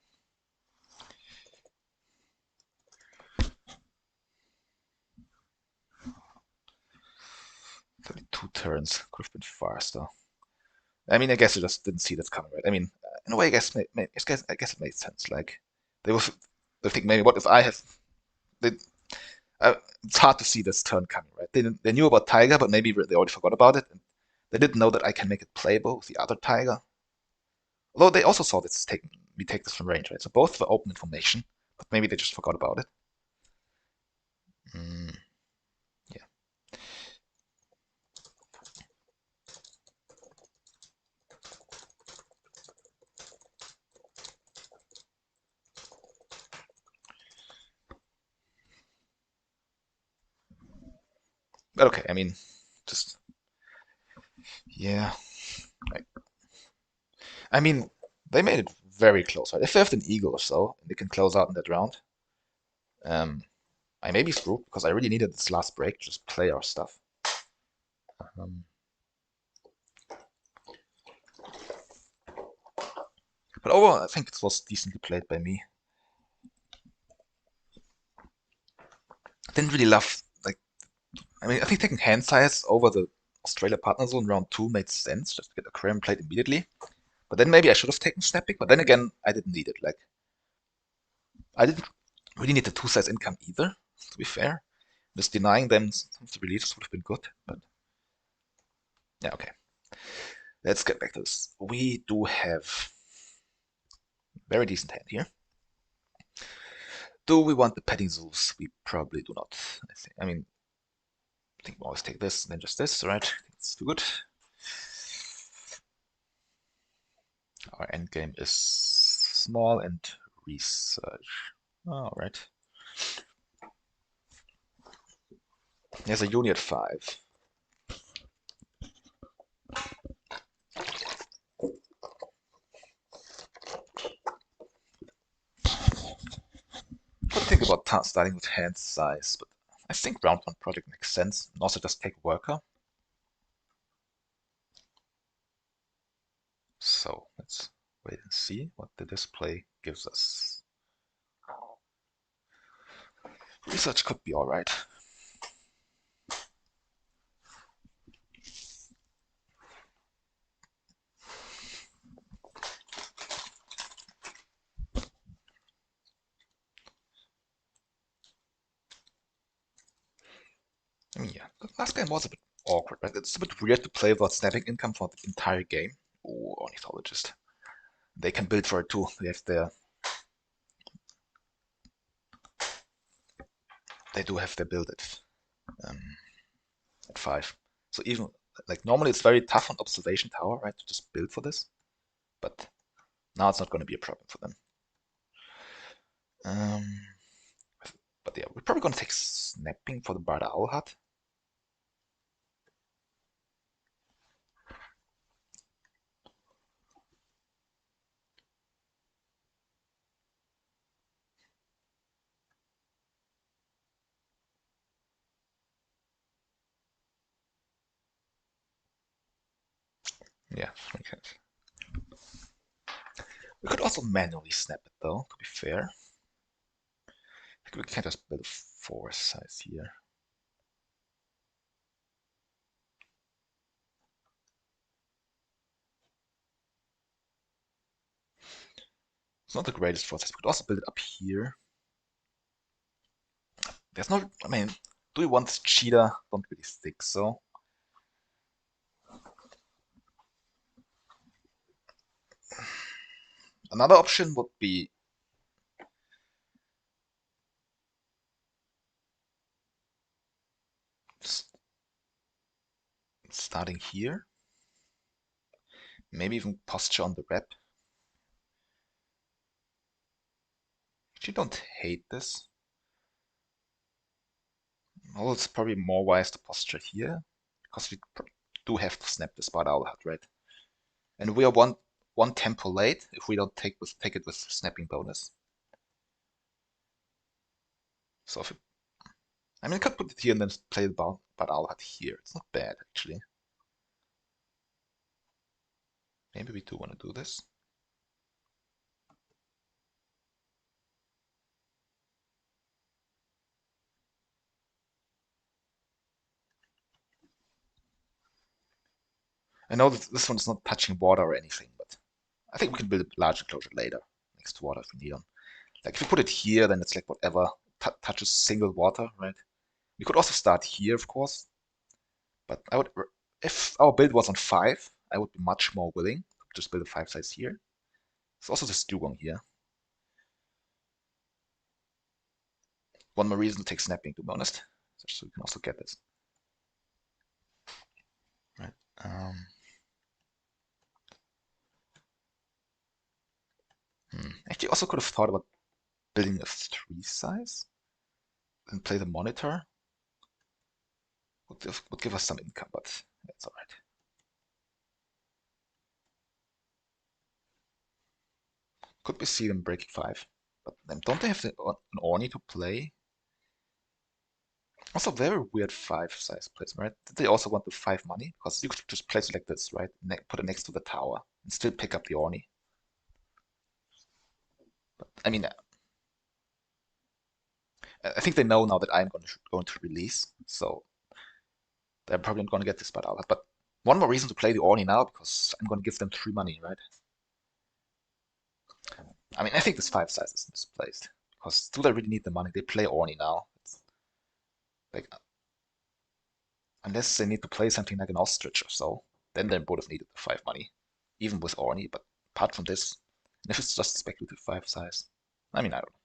32 turns could have been faster. I mean, I guess I just didn't see that coming, right? I mean, in a way, I guess it made sense. Like they think maybe what if I have they, it's hard to see this turn coming, right? They knew about Tiger, but maybe they already forgot about it. And they didn't know that I can make it playable with the other Tiger. Although they also saw this we take this from range, right? So both were open information, but maybe they just forgot about it. Mm, yeah. But okay, I mean, just yeah. I mean, they made it very close, right? If they have an eagle or so, they can close out in that round. Um, I may be screwed because I really needed this last break to just play our stuff. Um, but overall, I think it was decently played by me. I didn't really love like I mean I think taking hand size over the Australia partner zone round 2 made sense just to get aquarium played immediately. But then maybe I should have taken snap pick, but then again I didn't need it. Like I didn't really need the 2 size income either, to be fair. Just denying them some of the releases would have been good, but yeah, okay. Let's get back to this. We do have very decent hand here. Do we want the petting zoos? We probably do not. I mean, I think we always take this and then just this, right? I think it's too good. Our end game is small and research. All right. There's a uni at 5. What do you think about starting with hand size? But I think round 1 project makes sense. And also just take worker. So let's wait and see what the display gives us. Research could be alright. I mean, yeah, the last game was a bit awkward, right? It's a bit weird to play without snapping income for the entire game. Oh, ornithologist. They can build for it too. They do have their build at 5. So even like normally it's very tough on observation tower, right? To just build for this, but now it's not going to be a problem for them. Um, but yeah, we're probably going to take snapping for the Barda Owl Hut. Yeah, makes sense. We could also manually snap it though, to be fair. I think we can't just build a 4 size here. It's not the greatest 4 size. We could also build it up here. There's no, I mean, do we want this cheetah? Don't really think so. Another option would be starting here. Maybe even posture on the rep. Actually, don't hate this. Well, it's probably more wise to posture here because we do have to snap the spot owl hut, right? And we are one tempo late if we don't take it with snapping bonus. So if I mean, I could put it here and then play the spot owl hut here. It's not bad actually. Maybe we do want to do this. I know that this one's not touching water or anything, but I think we can build a large enclosure later next to water if we need them. Like if we put it here, then it's like whatever touches single water, right? We could also start here, of course, but I would, if our build was on 5, I would be much more willing to just build a 5 size here. There's also this dugong here. One more reason to take snapping, to be honest, so we can also get this. Right. Actually, also could have thought about building a 3 size and play the monitor. Would give us some income, but that's alright. Could we see them breaking 5? But then don't they have an Orni to play? Also, very weird 5 size placement, right? Did they also want the 5 money? Because you could just place it like this, right? Put it next to the tower and still pick up the Orni. But I mean, I think they know now that I'm going to release, so they're probably not going to get this spot out. But one more reason to play the Orni now, because I'm going to give them 3 money, right? I mean, I think this 5 size is misplaced. Because do they really need the money? They play Orni now. It's like, unless they need to play something like an ostrich or so, then they would have needed the 5 money, even with Orni. But apart from this, and if it's just a speculative 5 size, I mean, I don't know.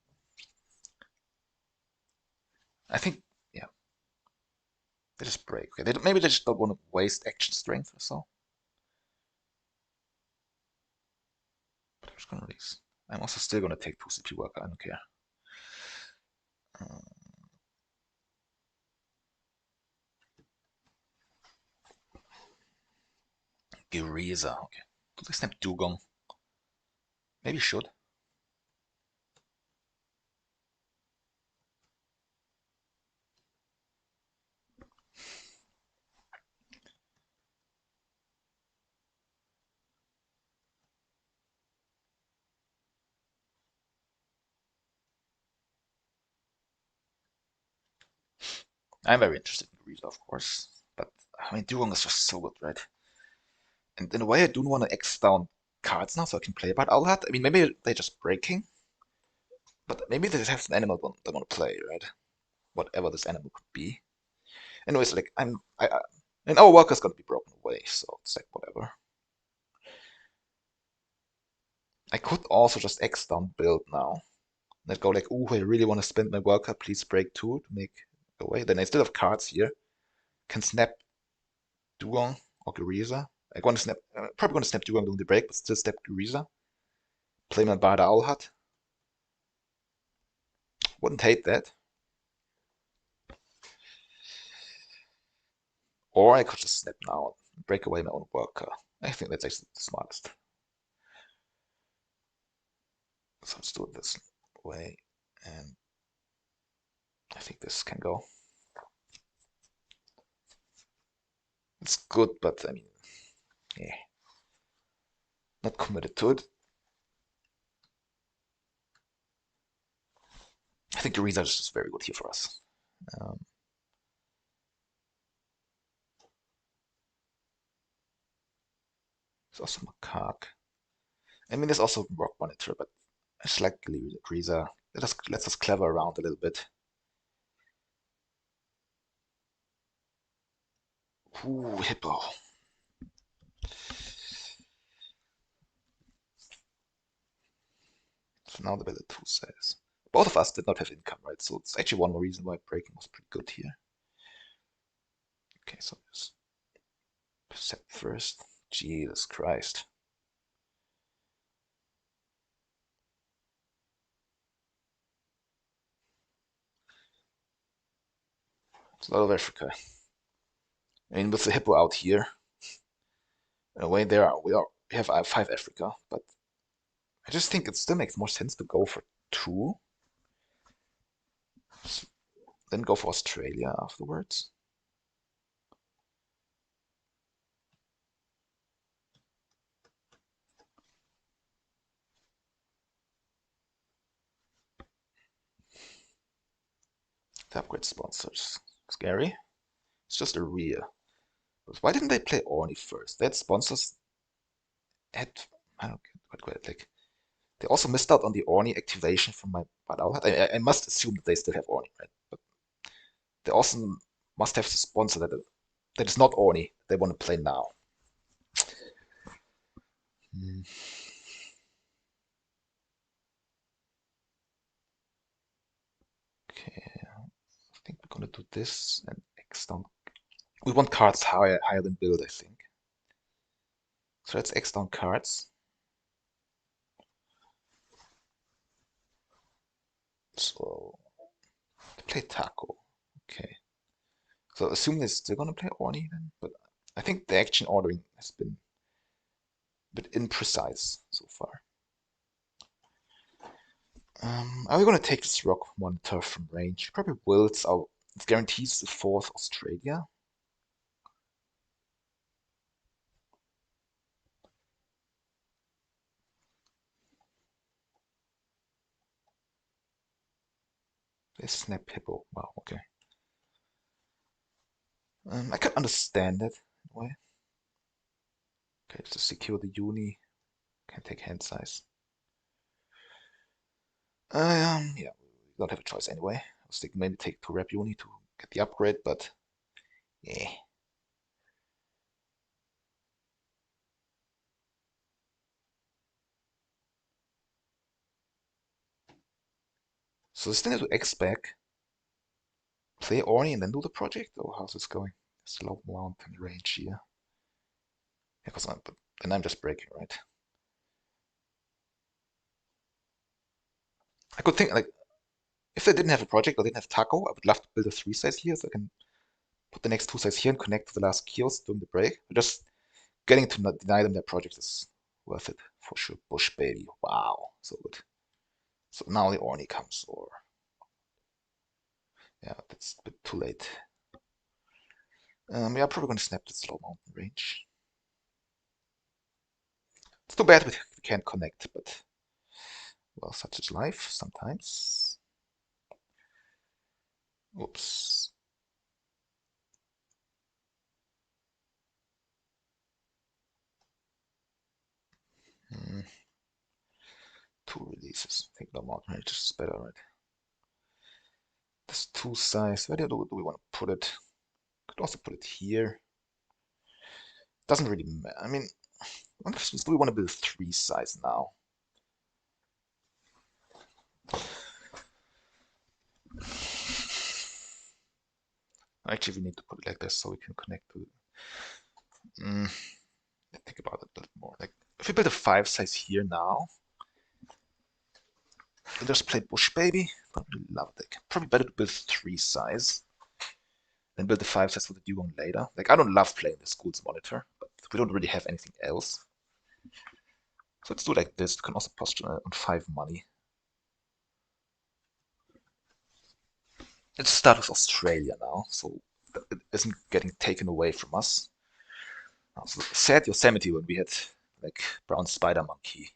I think, yeah, they just break. Okay, maybe they just don't want to waste action strength or so. But I'm just gonna release. I'm also still gonna take 2 CP worker. I don't care. Uh, Geriza. Okay. Do they snap Dugong? Maybe should. I'm very interested in Geriza, of course. But I mean, Dugong is just so good, right? And in a way, I do want to X down cards now so I can play about Alhat. I mean, maybe they're just breaking, but maybe they have an animal they want to play, right? Whatever this animal could be. Anyways, like and our worker's gonna be broken away, so it's like whatever. I could also just X down build now. Let's go like, ooh, I really want to spend my worker, please break two to make away. Then I still have cards here. Can snap Dugong or Geriza. I want to snap, probably going to snap Dugong during the break, but still snap Geriza. Play my Bada Owl Hut. Wouldn't hate that. Or I could just snap now and break away my own worker. I think that's actually the smartest. So let's do it this way. And I think this can go. It's good, but I mean, yeah, not committed to it. I think the research is very good here for us. Um, there's also Macaque. I mean, there's also Rock Monitor, but I just like Reza. Let us clever around a little bit. Ooh, Hippo. So now the better two says. Both of us did not have income, right? So it's actually one more reason why breaking was pretty good here. Okay, so just Percept first. Jesus Christ. It's a lot of Africa. I mean, with the Hippo out here, in a way, we have 5 Africa, but I just think it still makes more sense to go for 2, then go for Australia afterwards. The upgrade sponsors. Scary. It's just a rear. But why didn't they play Orny first? They had sponsors had I don't quite like they also missed out on the Orny activation from my Badal. I must assume that they still have Orny, right? But they also must have the sponsor that is not Orny. They want to play now. Hmm. Okay, I think we're gonna do this and X down. We want cards higher than build, I think. So let's X down cards. So play Taco. Okay. So assuming they're still gonna play Orny then, but I think the action ordering has been a bit imprecise so far. Are we gonna take this rock monitor from range? Probably will. It guarantees the 4th Australia. They snap hippo. Wow, okay. I can understand that in a way. Okay, to secure the uni, can take hand size. Yeah, we don't have a choice anyway. I was thinking maybe take 2 rep uni to get the upgrade, but yeah. So they still have to X back, play Orny, and then do the project? Or how's this going? Slow mountain range here. Yeah, but then I'm just breaking, right? I could think like if they didn't have a project or didn't have Taco, I would love to build a 3 size here so I can put the next 2 sides here and connect to the last kiosk during the break. But just getting to not deny them their project is worth it for sure. Bush baby, wow, so good. So now the Orny comes, or yeah, that's a bit too late. Yeah, probably gonna snap the slow mountain range. It's too bad we can't connect, but well, such is life sometimes. Oops. Hmm. 2 releases. I think no mountain range is better, right? This 2 size. Where do we want to put it? Could also put it here. Doesn't really matter. I mean, one question is, do we want to build 3 size now? Actually, we need to put it like this so we can connect to it. Think about it a bit more. Like, if we build a 5 size here now, we'll just play Bush Baby. Probably love it. Probably better to build 3 size than build the 5 size for the Dugong later. Like, I don't love playing the School's Monitor, but we don't really have anything else. So let's do it like this. We can also posture on 5 money. Let's start with Australia now, so it isn't getting taken away from us. So sad Yosemite when we had like brown spider monkey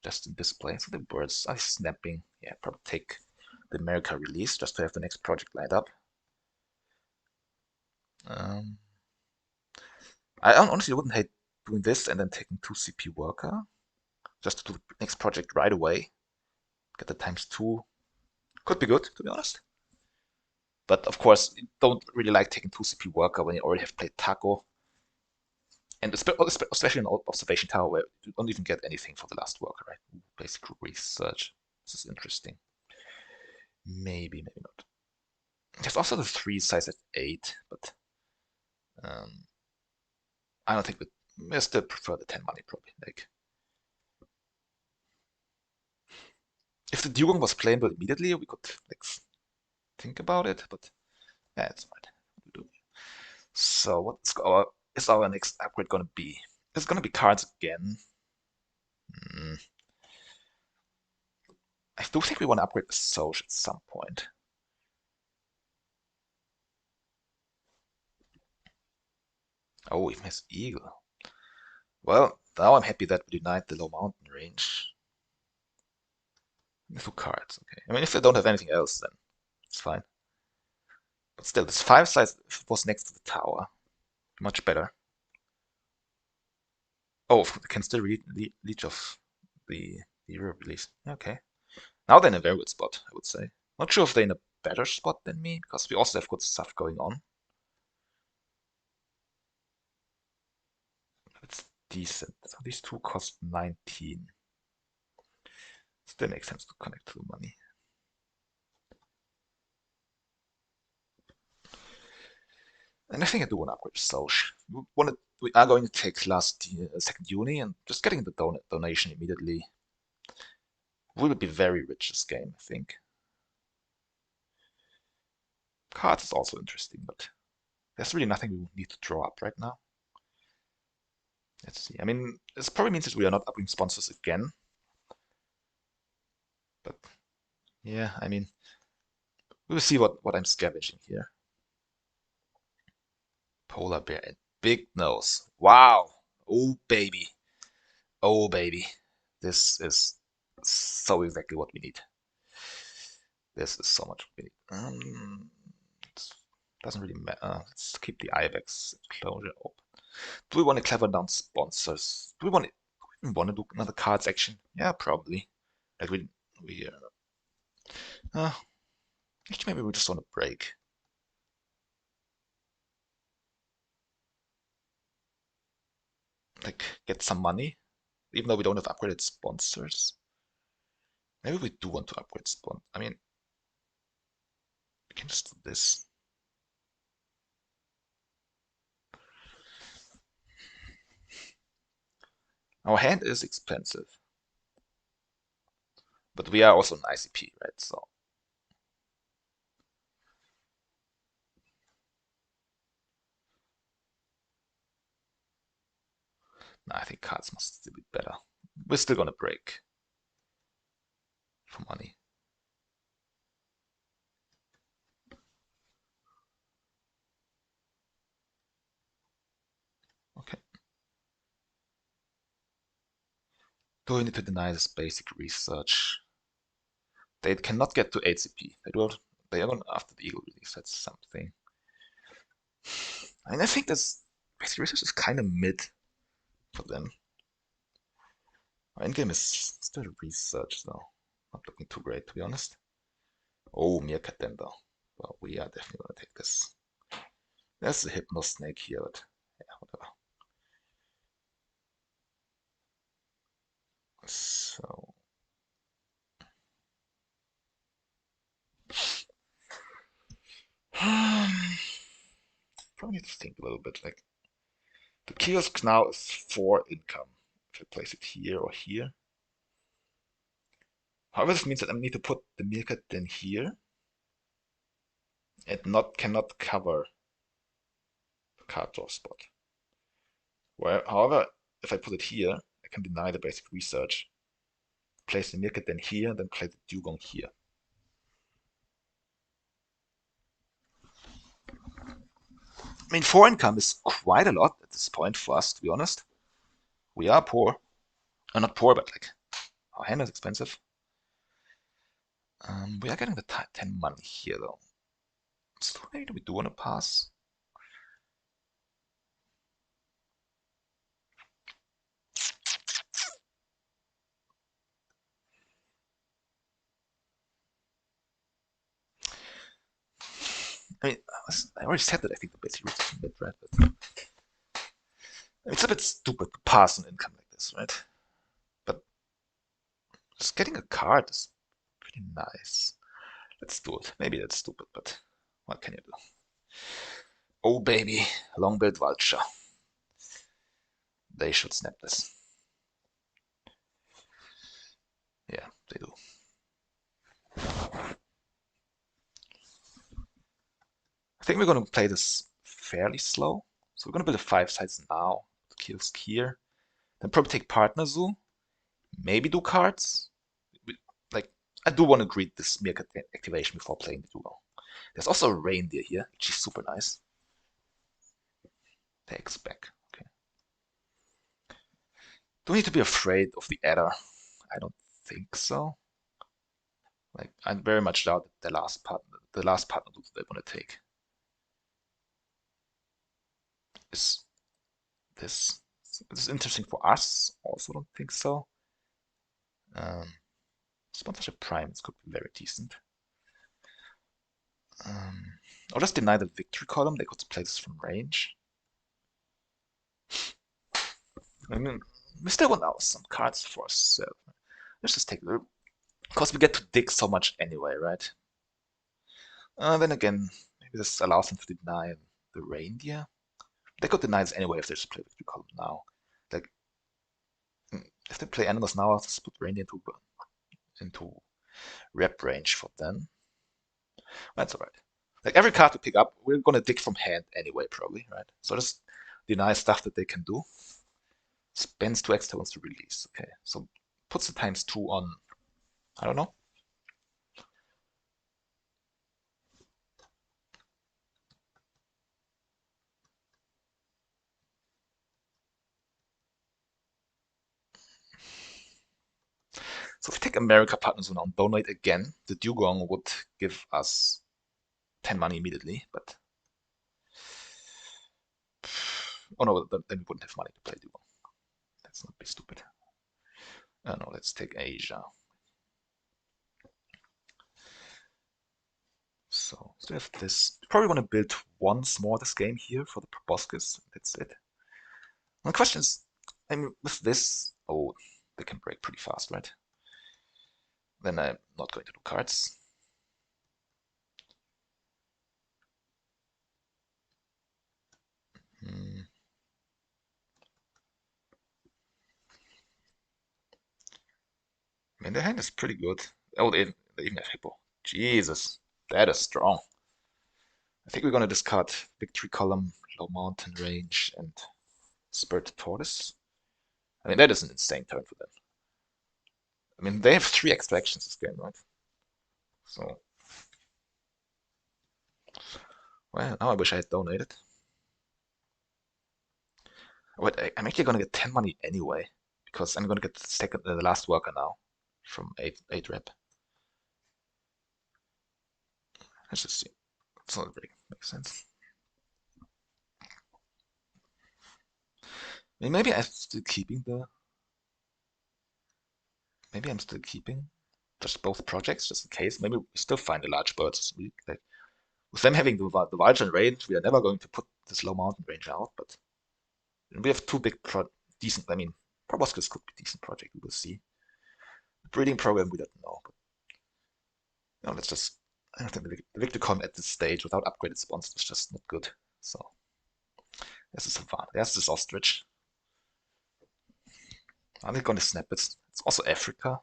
just in display. So the birds are snapping. Yeah, probably take the America release just to have the next project lined up. I honestly wouldn't hate doing this and then taking 2 CP worker just to do the next project right away. Get the ×2. Could be good, to be honest. But of course, you don't really like taking 2 CP worker when you already have played Taco. And especially in Observation Tower where you don't even get anything for the last worker, right? Basic research. This is interesting. Maybe, maybe not. There's also the 3 size at 8, but I don't think we still prefer the 10 money probably. Like, if the Dugong was playable immediately, we could like think about it, but yeah, it's fine. So what is our next upgrade gonna be? It's gonna be cards again. I do think we want to upgrade the Soch at some point. Oh, we missed Eagle. Well, now I'm happy that we denied the low mountain range. 2 cards, okay. I mean, if they don't have anything else, then it's fine. But still, this 5 size was next to the tower. Much better. Oh, they can still leech off the hero release. Okay. Now they're in a very good spot, I would say. Not sure if they're in a better spot than me, because we also have good stuff going on. It's decent. So these 2 cost 19. Still makes sense to connect to the money. And I think I do want to upgrade Soch. We are going to take second uni and just getting the donation immediately. We will be very rich this game, I think. Cards is also interesting, but there's really nothing we need to draw up right now. Let's see. I mean, this probably means that we are not upping sponsors again. But yeah, I mean, we will see what I'm scavenging here. Polar bear and big nose. Wow. Oh, baby. Oh, baby. This is so exactly what we need. This is so much what we need. It doesn't really matter. Let's keep the Ibex closure open. Do we want to clever down sponsors? Do we want to do another cards action? Yeah, probably. Like actually maybe we just want to break. Like get some money, even though we don't have upgraded sponsors. Maybe we do want to upgrade spawn. I mean, we can just do this. Our hand is expensive, but we are also an ICP, right? So I think cards must still be better. We're still gonna break for money. Okay. Do we need to deny this basic research? They cannot get to ACP. They are going after the Eagle release. That's something. I mean, I think this basic research is kind of mid for them. Our endgame is still research, though. Not looking too great, to be honest. Oh, Meerkat Dender. Well, we are definitely going to take this. There's a hypno snake here, but yeah, whatever. So probably need to think a little bit. Like the kiosk now is 4 income. If I place it here or here. However, this means that I need to put the meerkat then here and cannot cover the card draw spot. However, if I put it here, I can deny the basic research. Place the meerkat then here, then place the dugong here. I mean, 4 income is quite a lot at this point for us, to be honest. We are poor. Not poor, but like, our hand is expensive. We are getting the 10 money here, though. So maybe we do want to pass. I mean, I already said that I think the basic route is mid-red, but it's a bit stupid to pass an income like this, right? But just getting a card is pretty nice. Let's do it. Maybe that's stupid, but what can you do? Oh baby, long-billed vulture. They should snap this. Yeah, they do. I think we're going to play this fairly slow. So we're going to build a 5 sides now. The kiosk here. Then probably take partner zoo. Maybe do cards. Like, I do want to greet this meerkat activation before playing the duo. There's also a reindeer here, which is super nice. Takes back. Okay. Do we need to be afraid of the adder? I don't think so. Like, I very much doubt that the last partner they want to take is this. This is interesting for us. Also, don't think so. Sponsorship primes could be very decent. I'll just deny the victory column. They could play this from range. I mean, we still want out some cards for ourselves. Let's just take a look. Because we get to dig so much anyway, right? Then again, maybe this allows them to deny the reindeer. They could deny this anyway if they just play victory column now. Like, if they play animals now, I'll just put reindeer into rep range for them. That's alright. Like every card we pick up, we're gonna dig from hand anyway, probably, right? So just deny stuff that they can do. Spends 2 extra ones to release. Okay, so puts the ×2 on, I don't know. So if we take America Partner Zone on donate again, the dugong would give us 10 money immediately, but oh no, then we wouldn't have money to play dugong. Let's not be stupid. No, let's take Asia. So we have this. We probably want to build once more this game here for the proboscis. That's it. And the question is, I mean, with this, oh, they can break pretty fast, right? Then I'm not going to do cards. I mean, the hand is pretty good. Oh, they even have Hippo. Jesus, that is strong. I think we're going to discard Victory Column, Low Mountain Range, and Spirited Tortoise. I mean, that is an insane turn for them. I mean, they have 3 extra actions this game, right? So, well, now I wish I had donated. But I'm actually going to get 10 money anyway, because I'm going to get the last worker now from 8 rep. Let's just see. It's not really makes sense. I mean, maybe I'm still keeping just both projects, just in case. Maybe we still find a large bird this week. Like, with them having the Vulture in range, we are never going to put this low mountain range out, but we have two big decent, I mean, Proboscis could be a decent project, we will see. The breeding program, we don't know, but let's just, I don't think the Victicom at this stage without upgraded spawns is just not good. So, there's a Savannah, there's this Ostrich. Are they going to snap it? It's also Africa.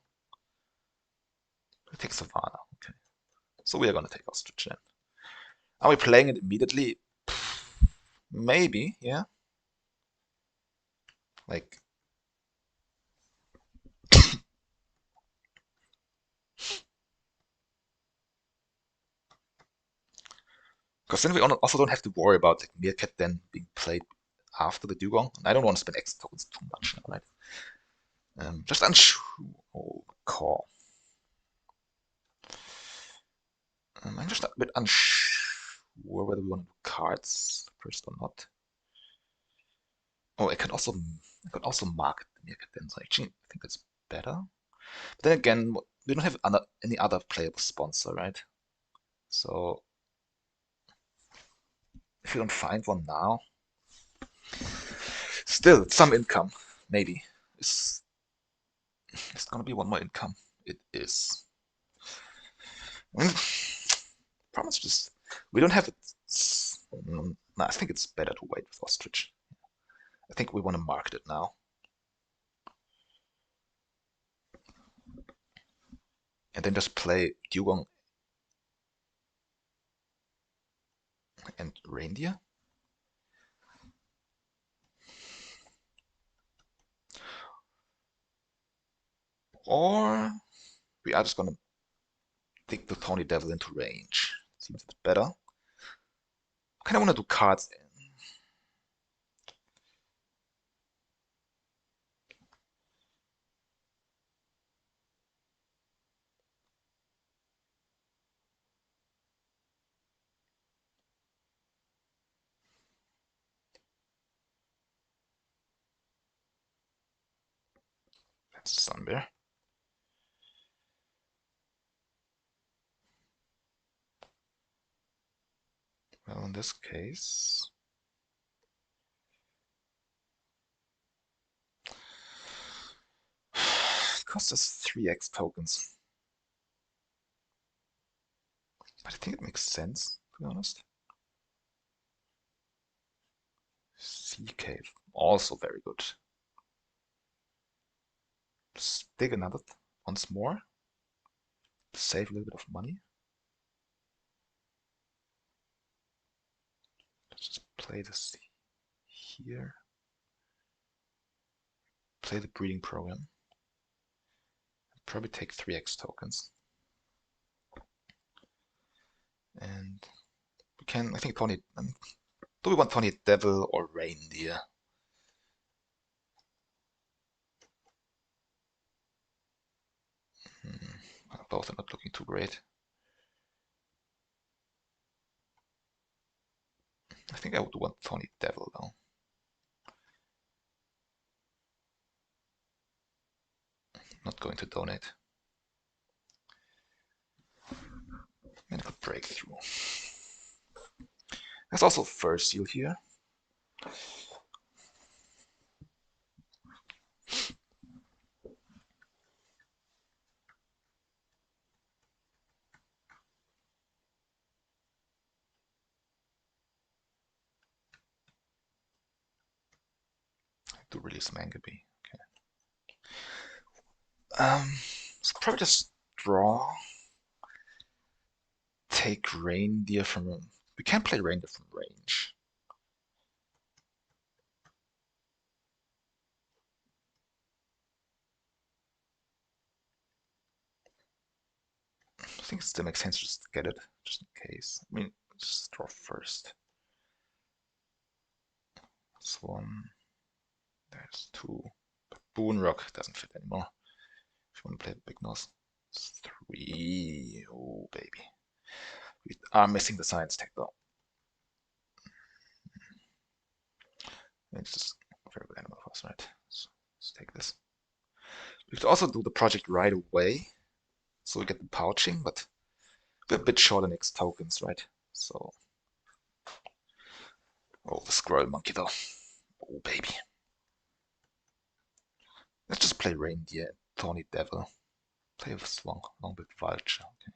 We take Savannah, okay. So we are going to take Ostrich then. Are we playing it immediately? Maybe, yeah. Like, because then we also don't have to worry about like Meerkat then being played after the Dugong. And I don't want to spend X tokens too much now, right? Just unsure. Oh, call. I'm just a bit unsure whether we want to do cards first or not. Oh, I could also market the Meerkat then. So actually, I think that's better. But then again, we don't have any other playable sponsor, right? So if you don't find one now, still some income, maybe. It's gonna be one more income. It is. I mean, problem is just we don't have it. No, I think it's better to wait with Ostrich. I think we want to market it now. And then just play Dugong and Reindeer. Or we are just gonna take the Tawny Devil into range. Seems a bit better. I kinda wanna do cards. That's Sunbear. Well, in this case, it costs us 3x tokens. But I think it makes sense, to be honest. Sea Cave, also very good. Stick another once more. Save a little bit of money. Let's just play this here. Play the breeding program. Probably take 3x tokens. And we can, I think, Tawny. Do we want Tawny Devil or Reindeer? Both are not looking too great. I think I would want Tawny Devil though. Not going to donate. Medical breakthrough. There's also Fur Seal here. To release Mangabe. Okay. So probably just draw. Take Reindeer from. We can't play Reindeer from range. I think it still makes sense to just get it, just in case. I mean, just draw first. That's one. There's two. But Boon Rock doesn't fit anymore. If you want to play Big Nose. It's three. Oh, baby. We are missing the science tech though. It's just a very good animal for us, right? So let's take this. We could also do the project right away. So we get the pouching, but we're a bit short on X tokens, right? So, oh, the squirrel monkey though. Oh, baby. Let's just play reindeer, thorny devil. Play with swan, long-billed vulture. Okay.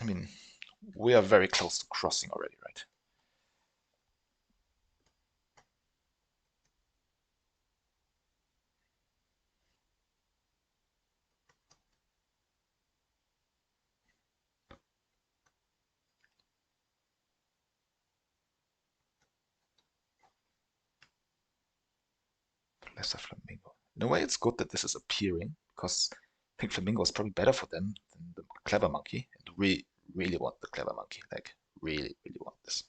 I mean, we are very close to crossing already, right? Lesser flamingo. In a way, it's good that this is appearing, because I think flamingo is probably better for them than the clever monkey. And we really want the clever monkey. Like, really, really want this.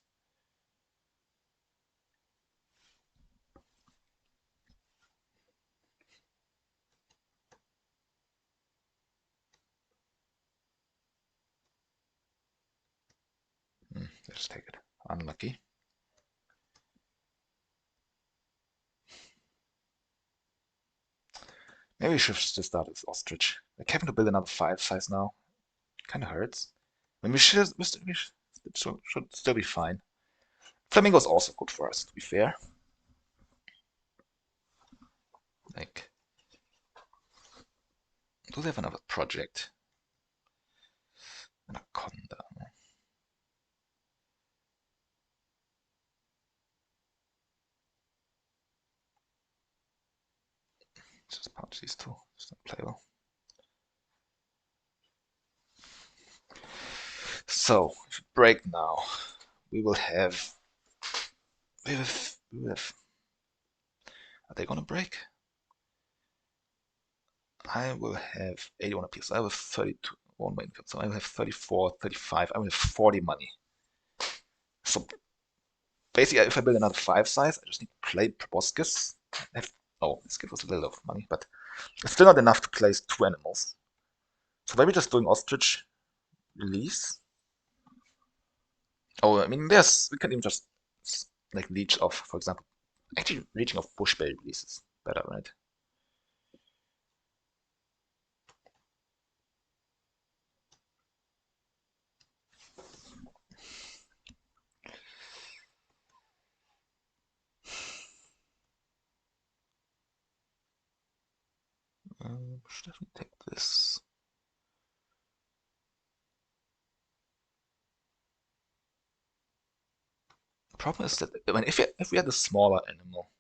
Let's take it. Unlucky. Maybe we should just start with ostrich. Like having to build another 5 size now kind of hurts. I mean, we should still be fine. Flamingo is also good for us, to be fair. Like, do they have another project? Anaconda. Just punch these two. It's not playable. So, if we break now, we will have. Are they gonna break? I will have 81 apiece. I will have 32 one main field. So I will have 34, 35. I will have 40 money. So basically, if I build another 5 size, I just need to play proboscis. Oh, this gives us a little of money, but it's still not enough to place 2 animals. So maybe just doing ostrich release. Oh, I mean, we can even just like leech off, for example. Actually, leeching off bushberry release is better, right? Should definitely take this. The problem is that I mean, if we had a smaller animal,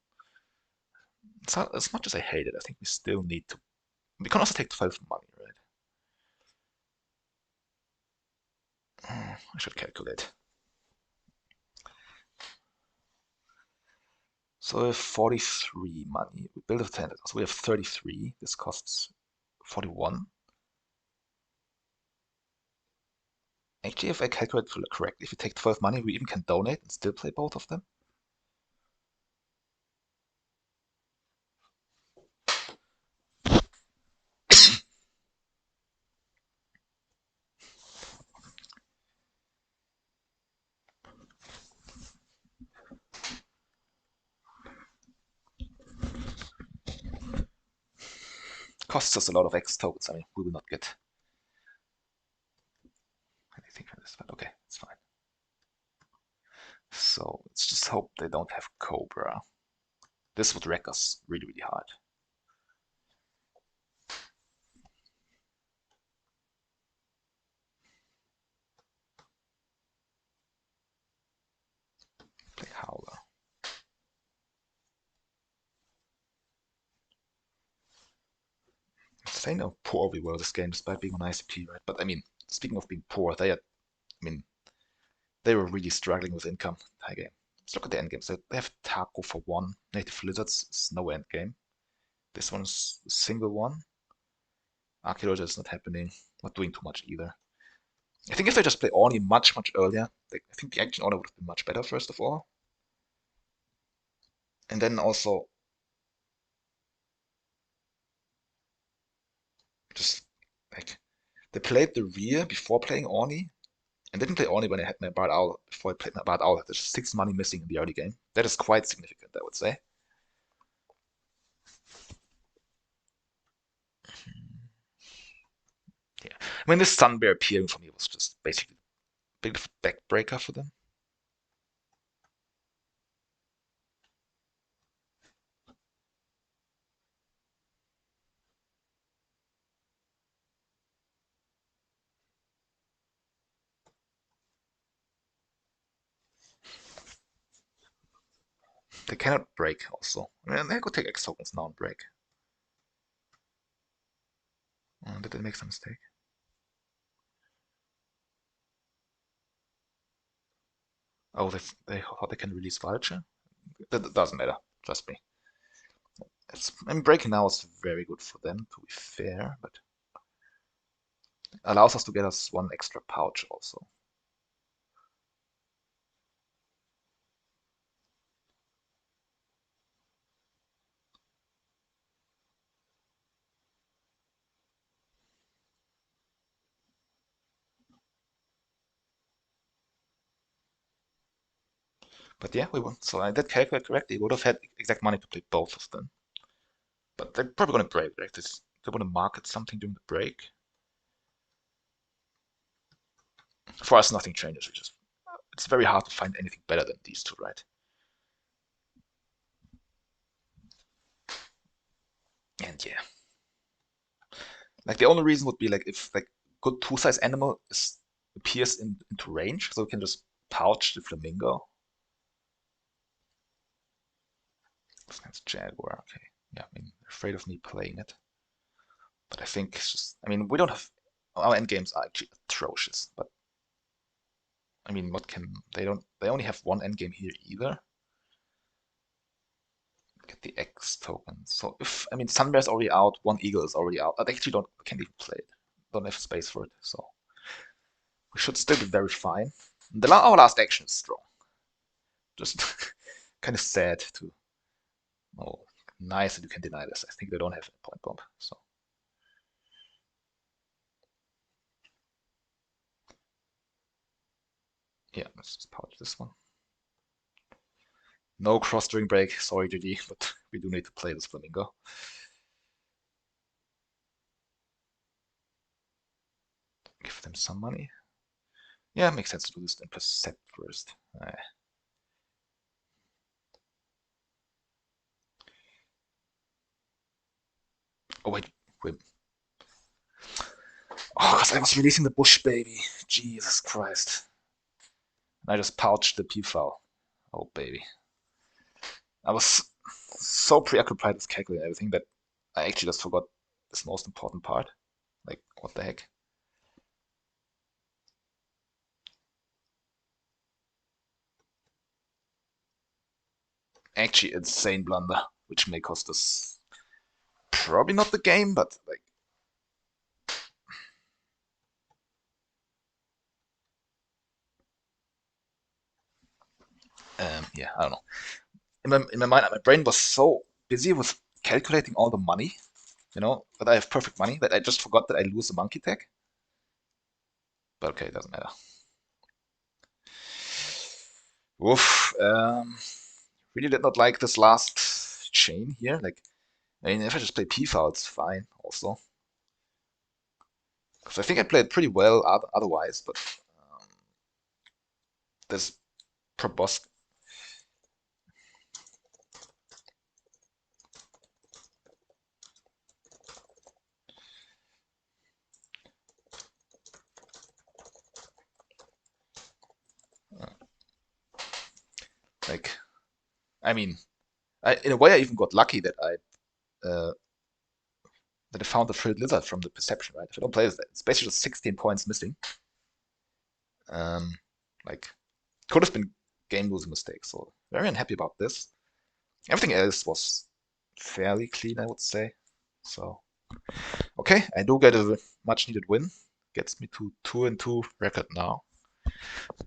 it's not, as much as I hate it, I think we still need to. We can also take 12 money, right? I should calculate. So we have 43 money. We build a tent, so we have 33. This costs 41. Actually, if I calculate correctly, if we take 12 money, we even can donate and still play both of them. Costs us a lot of X tokens. I mean, we will not get anything from this, but okay, it's fine. So let's just hope they don't have Cobra. This would wreck us really, really hard. Play Howler. Saying how poor we were this game despite being on ICP, right? But I mean, speaking of being poor, I mean, they were really struggling with income. High game. Let's look at the end games. They have Taco for 1. Native Lizards is no end game. This one's a single one. ArkLover is not happening. Not doing too much either. I think if they just play Orni much, much earlier, I think the action order would have been much better, first of all. And then also, just like, they played the rear before playing Orni, and didn't play Orni when I had my Bard Owl before I played my Bard Owl. There's 6 money missing in the early game. That is quite significant, I would say. Yeah. I mean, this Sun Bear appearing for me was just basically a bit of a backbreaker for them. They cannot break also. I mean, they could take X tokens now and break. Did they make some mistake? Oh, they thought they can release Vulture? That doesn't matter, trust me. I mean, breaking now is very good for them, to be fair, but allows us to get us one extra pouch also. But yeah, we won. So I did calculate correctly. We would have had exact money to play both of them. But they're probably going to break. Right? They want to market something during the break. For us, nothing changes. It's very hard to find anything better than these two, right? And yeah, like the only reason would be like if like good two-size animal appears into range, so we can just pouch the flamingo. That's Jaguar. Okay, yeah, I mean, afraid of me playing it, but I think it's just. I mean, we don't have our end games are actually atrocious, but I mean, what can they don't? They only have one end game here either. Get the X token. So if I mean, Sunbear's already out, one Eagle is already out. I actually can't even play it. Don't have space for it, so we should still be very fine. Our last action is strong. Just kind of sad to. Oh, nice that you can deny this. I think they don't have a point bomb, so. Yeah, let's just pouch this one. No cross during break, sorry GG, but we do need to play this flamingo. Give them some money. Yeah, it makes sense to do this intercept first. Oh wait. Oh, because I was releasing the bush baby. Jesus Christ. And I just pouched the P-foul. Oh baby. I was so preoccupied with calculating everything that I actually just forgot this most important part. Like, what the heck? Actually, insane blunder, which may cost us probably not the game, but like. Yeah, I don't know. In my mind, my brain was so busy with calculating all the money, that I have perfect money, that I just forgot that I lose the monkey tag. But okay, it doesn't matter. Oof. Really did not like this last chain here. Like, I mean, if I just play P-foul, it's fine also. Because I think I played pretty well otherwise, but this proboscis. Like, I mean, in a way, I even got lucky that I found the frilled lizard from the perception, right? If I don't play this, it's basically just 16 points missing. Like, could have been game losing mistakes. So very unhappy about this. Everything else was fairly clean, I would say. So okay, I do get a much needed win. Gets me to 2-2 record now.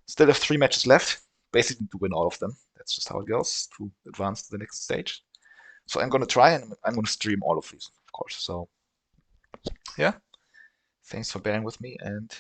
Still have 3 matches left. Basically need to win all of them. That's just how it goes to advance to the next stage. So I'm gonna try and I'm gonna stream all of these, of course. So yeah, thanks for bearing with me and